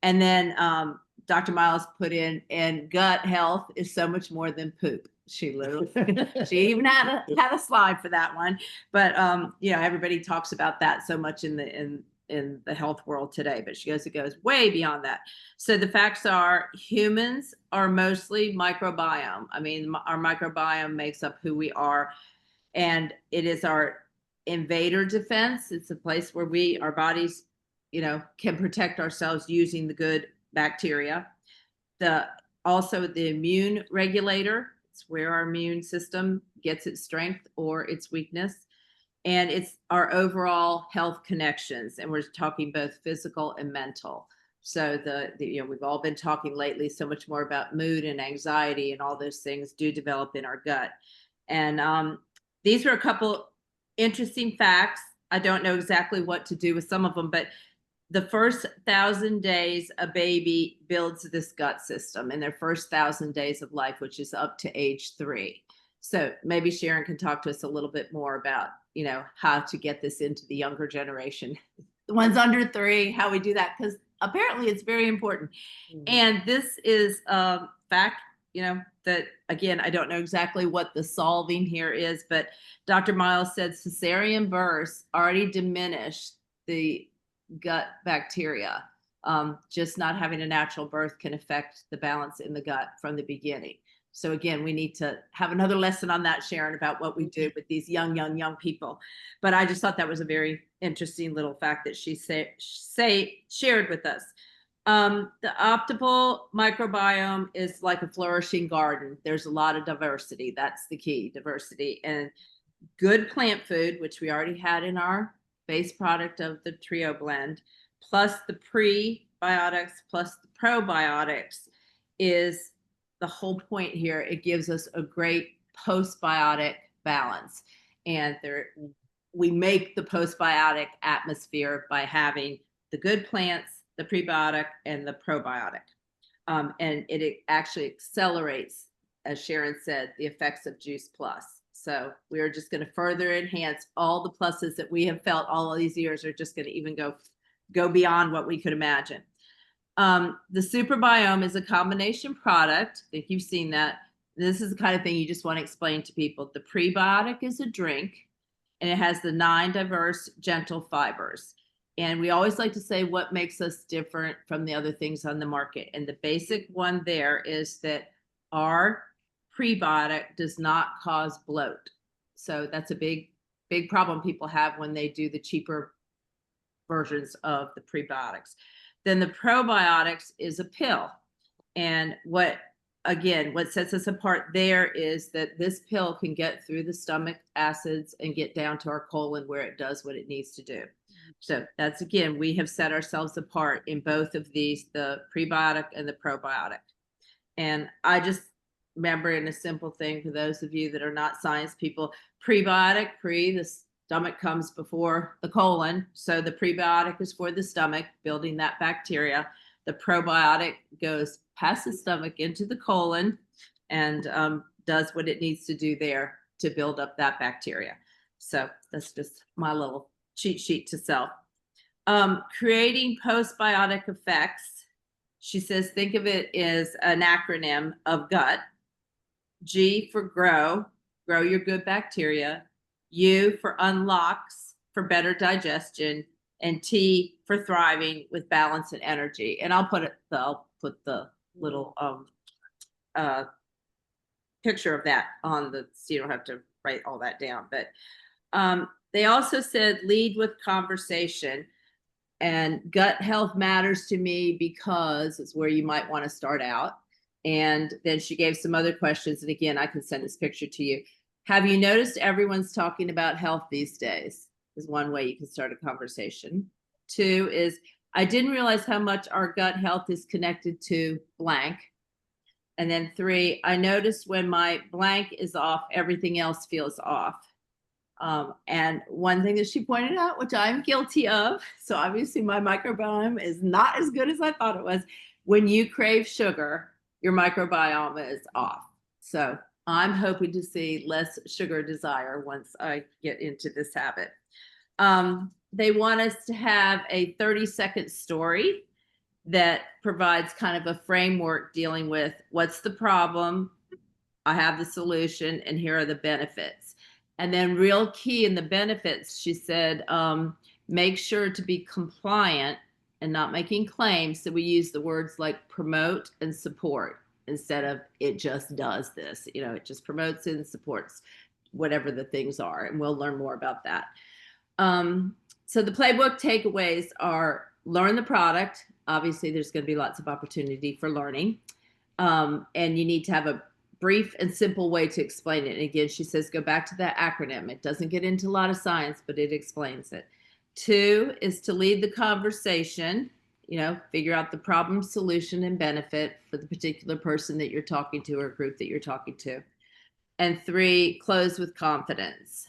And then Dr. Miles put in, and gut health is so much more than poop. She literally, she even had a slide for that one. But you know, everybody talks about that so much in the health world today, but she goes, it goes way beyond that. So the facts are humans are mostly microbiome. I mean, our microbiome makes up who we are, and it is our invader defense. It's a place where our bodies, you know, can protect ourselves using the good bacteria. Also the immune regulator. It's where our immune system gets its strength or its weakness. And it's our overall health connections. And we're talking both physical and mental. So you know, we've all been talking lately so much more about mood and anxiety, and all those things do develop in our gut. And these are a couple interesting facts. I don't know exactly what to do with some of them, but the first 1,000 days, a baby builds this gut system in their first 1,000 days of life, which is up to age 3. So maybe Sharon can talk to us a little bit more about, you know, how to get this into the younger generation, the ones under 3, how we do that, because apparently it's very important. And this is a fact, you know, that again, I don't know exactly what the solving here is, but Dr. Miles said cesarean births already diminished the gut bacteria. Just not having a natural birth can affect the balance in the gut from the beginning. So again, we need to have another lesson on that, Sharon, about what we do with these young people. But I just thought that was a very interesting little fact that she shared with us. The optimal microbiome is like a flourishing garden. There's a lot of diversity. That's the key, diversity. And good plant food, which we already had in our base product of the Trio blend, plus the prebiotics, plus the probiotics, is the whole point here. It gives us a great postbiotic balance. And we make the postbiotic atmosphere by having the good plants, the prebiotic, and the probiotic. And it actually accelerates, as Sharon said, the effects of Juice Plus. So we are just going to further enhance all the pluses that we have felt all of these years, are just going to even go beyond what we could imagine. The Superbiome is a combination product. I think you've seen that. This is the kind of thing you just want to explain to people. The prebiotic is a drink, and it has the 9 diverse, gentle fibers. And we always like to say what makes us different from the other things on the market. And the basic one there is that our prebiotic does not cause bloat. So that's a big problem people have when they do the cheaper versions of the prebiotics. Then the probiotics is a pill. And what sets us apart there is that this pill can get through the stomach acids and get down to our colon, where it does what it needs to do. So that's, again, we have set ourselves apart in both of these, the prebiotic and the probiotic. And I just remember, in a simple thing for those of you that are not science people, prebiotic, the stomach comes before the colon. So the prebiotic is for the stomach, building that bacteria. The probiotic goes past the stomach into the colon and does what it needs to do there to build up that bacteria. So that's just my little cheat sheet to self. Creating postbiotic effects. She says, think of it as an acronym of gut. G for grow your good bacteria. U for unlocks, for better digestion. And T for thriving with balance and energy. And I'll put the little picture of that on so you don't have to write all that down. But they also said lead with conversation. And gut health matters to me because it's where you might want to start out. And then she gave some other questions. And again, I can send this picture to you. Have you noticed everyone's talking about health these days? Is one way you can start a conversation. 2 is, I didn't realize how much our gut health is connected to blank. And then 3, I noticed when my blank is off, everything else feels off. And one thing that she pointed out, which I'm guilty of, so obviously my microbiome is not as good as I thought it was. When you crave sugar, your microbiome is off. So I'm hoping to see less sugar desire once I get into this habit. They want us to have a 30-second story that provides kind of a framework dealing with what's the problem, I have the solution and here are the benefits. And then real key in the benefits, she said, make sure to be compliant and not making claims. So we use the words like promote and support instead of it just does this. You know, it just promotes and supports whatever the things are. And we'll learn more about that. So the playbook takeaways are learn the product. Obviously, there's going to be lots of opportunity for learning. And you need to have a brief and simple way to explain it. And again, she says, go back to that acronym. It doesn't get into a lot of science, but it explains it. 2 is to lead the conversation, you know, figure out the problem, solution, and benefit for the particular person that you're talking to or group that you're talking to. And 3, close with confidence.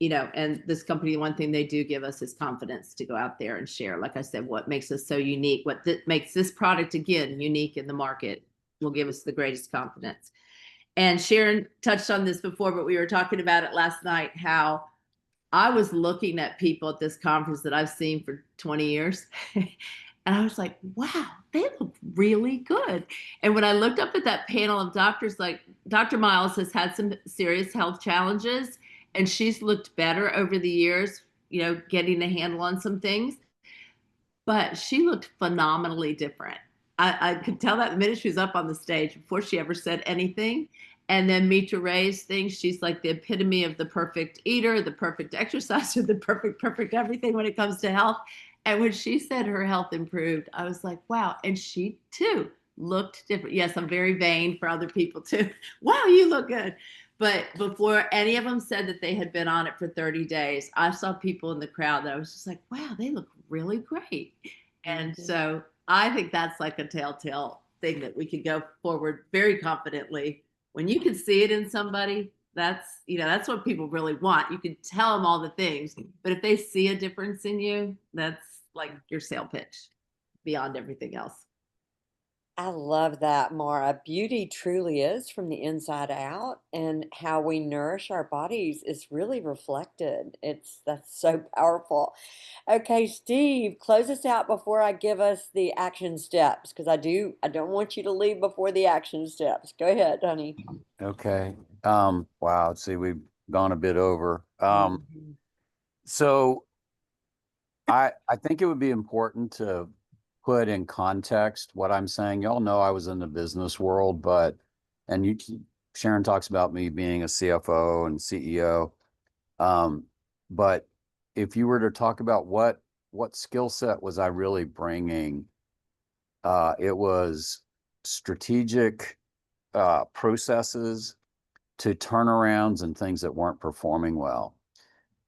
You know, and this company, one thing they do give us is confidence to go out there and share. Like I said, what makes us so unique, what makes this product, again, unique in the market will give us the greatest confidence. And Sharon touched on this before, but we were talking about it last night, how I was looking at people at this conference that I've seen for 20 years. And I was like, wow, they look really good. And when I looked up at that panel of doctors, like Dr. Miles has had some serious health challenges, and she's looked better over the years, you know, getting a handle on some things. But she looked phenomenally different. I could tell that the minute she was up on the stage before she ever said anything. And then Mitra Ray's thing, she's like the epitome of the perfect eater, the perfect exerciser, the perfect everything when it comes to health. And when she said her health improved, I was like, wow. And she too looked different. Yes, I'm very vain for other people too. Wow, you look good. But before any of them said that they had been on it for 30 days, I saw people in the crowd that I was just like, wow, they look really great. And so I think that's like a telltale thing that we could go forward very confidently. When you can see it in somebody, that's, you know, that's what people really want. You can tell them all the things, but if they see a difference in you, that's like your sale pitch beyond everything else. I love that, Mara. Beauty truly is from the inside out, and how we nourish our bodies is really reflected. That's so powerful. Okay, Steve, close us out before I give us the action steps, because I don't want you to leave before the action steps. Go ahead, honey. Okay. Wow. Let's see, we've gone a bit over. Mhm. So I think it would be important to put in context what I'm saying. Y'all know I was in the business world, and Sharon talks about me being a CFO and CEO. But if you were to talk about what skill set was I really bringing, it was strategic processes to turnarounds and things that weren't performing well.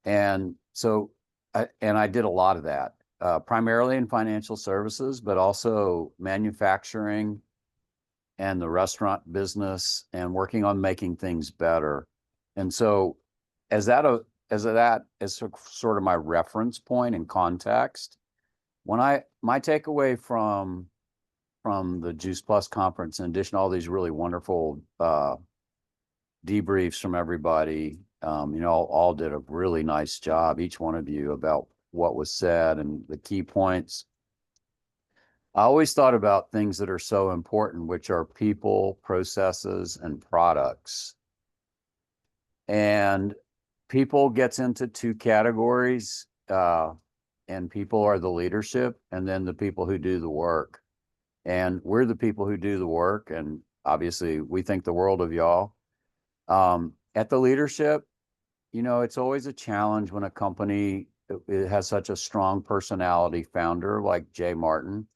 And so, I did a lot of that, primarily in financial services, but also manufacturing and the restaurant business, and working on making things better. And so, as that as sort of my reference point and context, my takeaway from the Juice Plus conference, in addition to all these really wonderful debriefs from everybody, you know, all did a really nice job, each one of you, about what was said and the key points. I always thought about things that are so important, which are people, processes, and products. And people gets into 2 categories, and people are the leadership, and then the people who do the work. And we're the people who do the work, and obviously we think the world of y'all. At the leadership, you know, it's always a challenge when a company it has such a strong personality founder like Jay Martin,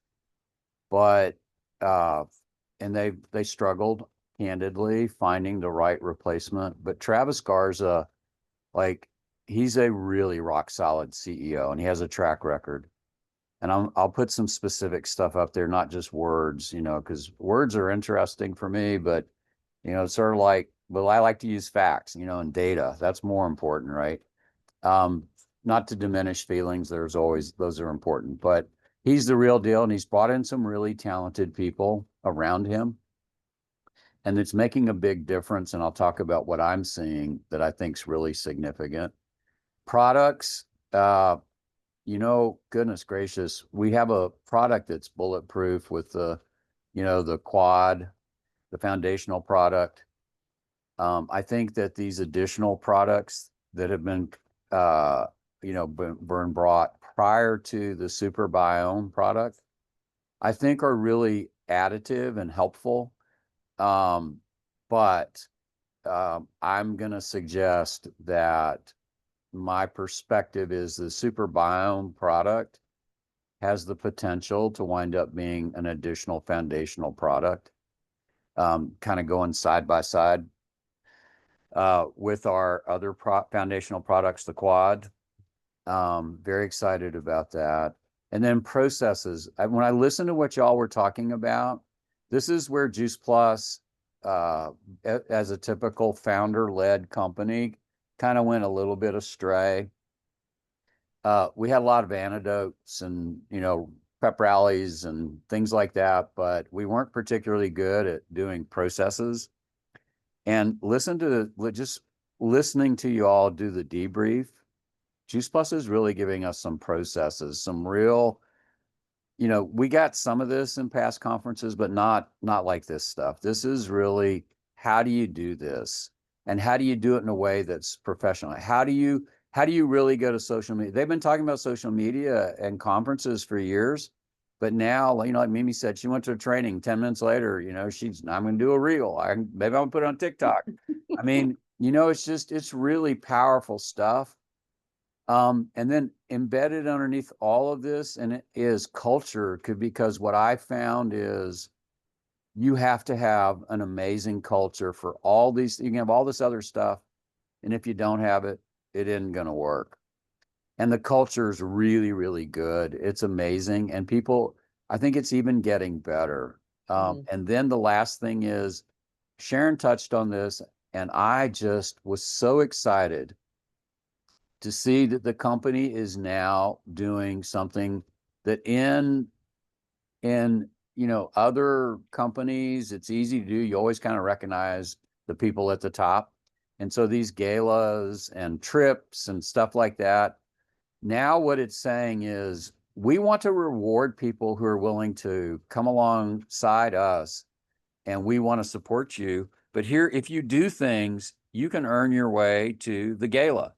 but and they struggled candidly finding the right replacement. But Travis Garza, like, he's a really rock solid CEO, and he has a track record. And I'll put some specific stuff up there, not just words, you know, because words are interesting for me, but, you know, sort of like, well, I like to use facts, you know, and data. That's more important, right? Not to diminish feelings. Those are important, but he's the real deal, and he's brought in some really talented people around him, and it's making a big difference. And I'll talk about what I'm seeing that I think is really significant. Products, you know, goodness gracious, we have a product that's bulletproof with the, you know, the quad the foundational product. I think that these additional products that have been, been brought prior to the Super Biome product, I think are really additive and helpful. But I'm going to suggest that my perspective is the Super Biome product has the potential to wind up being an additional foundational product, kind of going side by side with our other foundational products, the Quad. Very excited about that. And then processes. When I listen to what y'all were talking about, this is where Juice Plus, as a typical founder-led company, kind of went a little bit astray. We had a lot of anecdotes and, pep rallies and things like that, but we weren't particularly good at doing processes. And just listening to you all do the debrief, Juice Plus is really giving us some processes, some real, we got some of this in past conferences, but not like this stuff. This is really, how do you do this? And how do you do it in a way that's professional? How do you really go to social media? They've been talking about social media and conferences for years, but now, like Mimi said, she went to a training 10 minutes later, I'm going to do a reel. Maybe I'm going to put it on TikTok. I mean, it's really powerful stuff. And then embedded underneath all of this, and it is culture, because what I found is you have to have an amazing culture for all these. You can have all this other stuff, and if you don't have it, it isn't going to work. And the culture is really, really good. It's amazing. And people, I think it's even getting better. And then the last thing is, Sharon touched on this, and I just was so excited to see that the company is now doing something that in other companies, it's easy to do. You always kind of recognize the people at the top. And so these galas and trips and stuff like that, now what it's saying is, we want to reward people who are willing to come alongside us, and we want to support you. But here, if you do things, you can earn your way to the gala.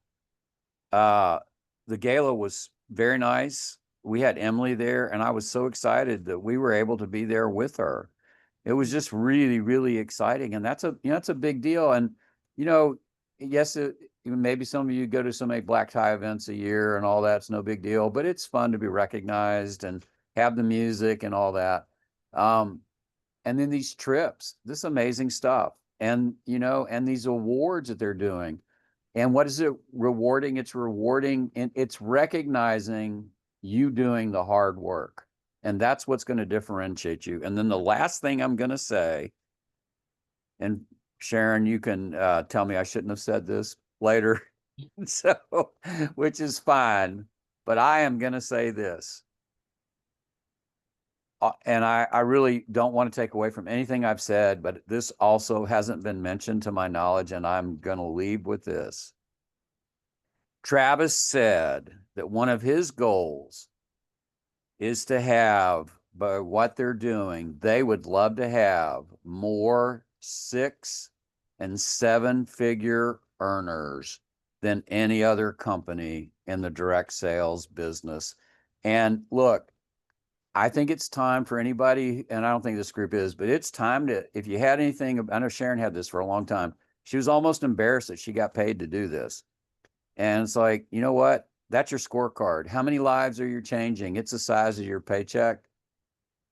The gala was very nice. We had Emily there, and I was so excited that we were able to be there with her. It was just really, really exciting. And that's a big deal. And, yes, maybe some of you go to so many black tie events a year and all that's no big deal, but it's fun to be recognized and have the music and all that. And then these trips, this amazing stuff, and, and these awards that they're doing. And what is it rewarding? It's rewarding, and it's recognizing you doing the hard work. And that's what's going to differentiate you. And then the last thing I'm going to say, and Sharon, you can tell me I shouldn't have said this later, which is fine, but I am going to say this. And I really don't want to take away from anything I've said, but this also hasn't been mentioned to my knowledge, and I'm going to leave with this. Travis said that one of his goals is to have, by what they're doing, they would love to have more 6- and 7-figure earners than any other company in the direct sales business. And look, I think it's time for anybody, and I don't think this group is, but it's time to, if you had anything, I know Sharon had this for a long time. She was almost embarrassed that she got paid to do this. And it's like, you know what? That's your scorecard. How many lives are you changing? It's the size of your paycheck.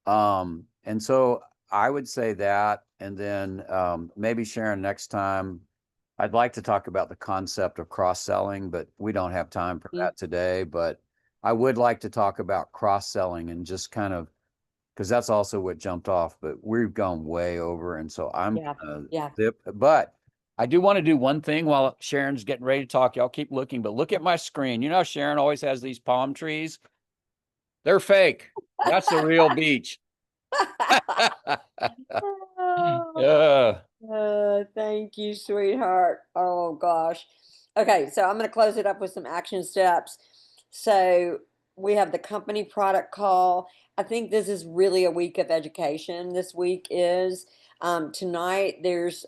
And so I would say that, and then maybe Sharon, next time, I'd like to talk about the concept of cross-selling, but we don't have time for that today. But I would like to talk about cross-selling and just kind of, because that's also what jumped off, but we've gone way over. And so I'm zip. But I do want to do one thing while Sharon's getting ready to talk. Y'all keep looking, but look at my screen. You know, Sharon always has these palm trees. They're fake. That's the real beach. Thank you, sweetheart. Oh gosh. Okay, so I'm going to close it up with some action steps. So we have the company product call. I think this is really a week of education. This week is Tonight, there's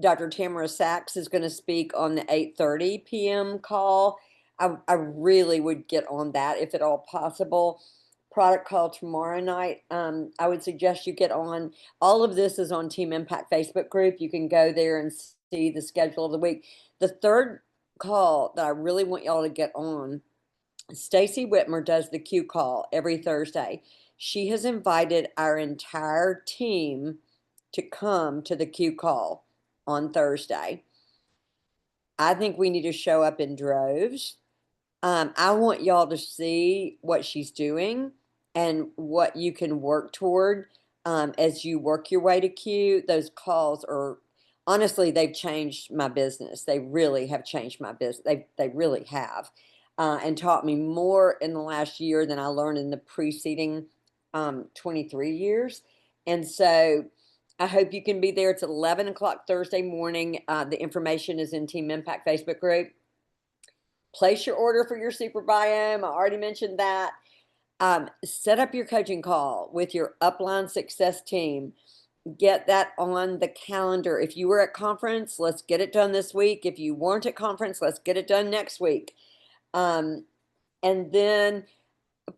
Dr. Tamara Sachs is going to speak on the 8:30 p.m. call. I really would get on that if at all possible. Product call tomorrow night. I would suggest you get on. All of this is on Team Impact Facebook group. You can go there and see the schedule of the week. The third call that I really want y'all to get on, Stacy Whitmer does the Q call every Thursday. She has invited our entire team to come to the Q call on Thursday. I think we need to show up in droves. I want y'all to see what she's doing and what you can work toward as you work your way to Q. Those calls are honestly, they've changed my business. They really have changed my business. They really have, and taught me more in the last year than I learned in the preceding 23 years. And so I hope you can be there. It's 11 o'clock Thursday morning. The information is in Team Impact Facebook group. Place your order for your super biome. I already mentioned that. Set up your coaching call with your upline success team. Get that on the calendar. If you were at conference, let's get it done this week. If you weren't at conference, let's get it done next week. And then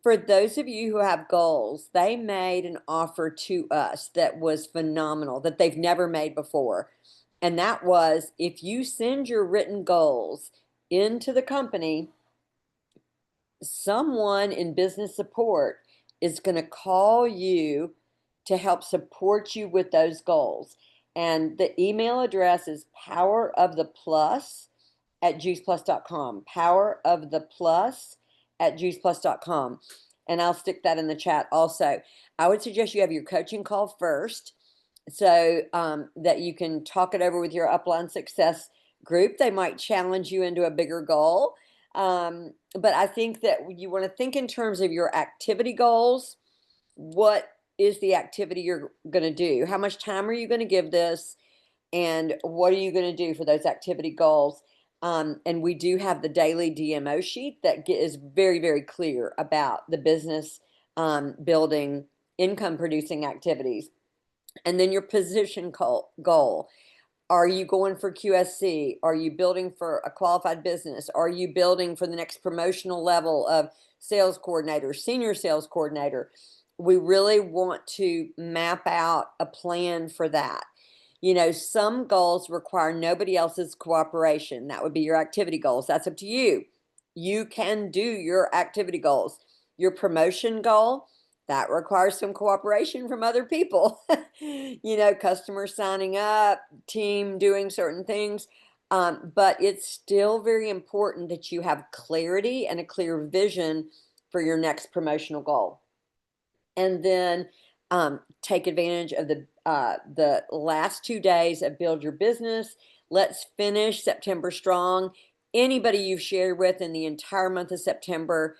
for those of you who have goals, they made an offer to us that was phenomenal, that they've never made before. And that was, if you send your written goals into the company, someone in business support is going to call you to help support you with those goals. And the email address is poweroftheplus@juiceplus.com. Poweroftheplus@juiceplus.com. And I'll stick that in the chat also. I would suggest you have your coaching call first so that you can talk it over with your upline success group. They might challenge you into a bigger goal. But I think that you want to think in terms of your activity goals. What is the activity you're going to do? How much time are you going to give this? And what are you going to do for those activity goals? And we do have the daily DMO sheet that is very, very clear about the business building, income producing activities. And then your position goal. Are you going for QSC? Are you building for a qualified business? Are you building for the next promotional level of sales coordinator, senior sales coordinator? We really want to map out a plan for that. You know, some goals require nobody else's cooperation. That would be your activity goals. That's up to you. You can do your activity goals. Your promotion goal, that requires some cooperation from other people. You know, customers signing up, team doing certain things. But it's still very important that you have clarity and a clear vision for your next promotional goal. And then take advantage of the last 2 days of Build Your Business. Let's finish September strong. Anybody you've shared with in the entire month of September,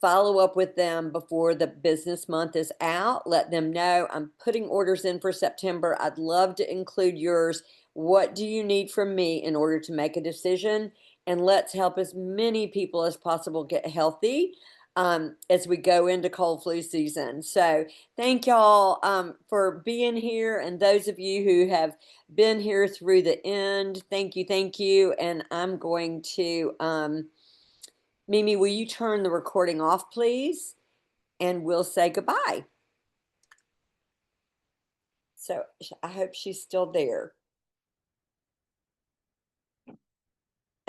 follow up with them before the business month is out. Let them know I'm putting orders in for September. I'd love to include yours. What do you need from me in order to make a decision? And let's help as many people as possible get healthy as we go into cold flu season. So thank y'all for being here. And those of you who have been here through the end, thank you, thank you. And I'm going to, Mimi, will you turn the recording off, please? And we'll say goodbye. So I hope she's still there.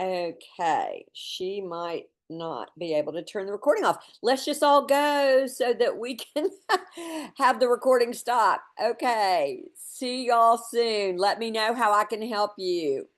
Okay, she might not be able to turn the recording off. Let's just all go so that we can have the recording stop. Okay, see y'all soon. Let me know how I can help you.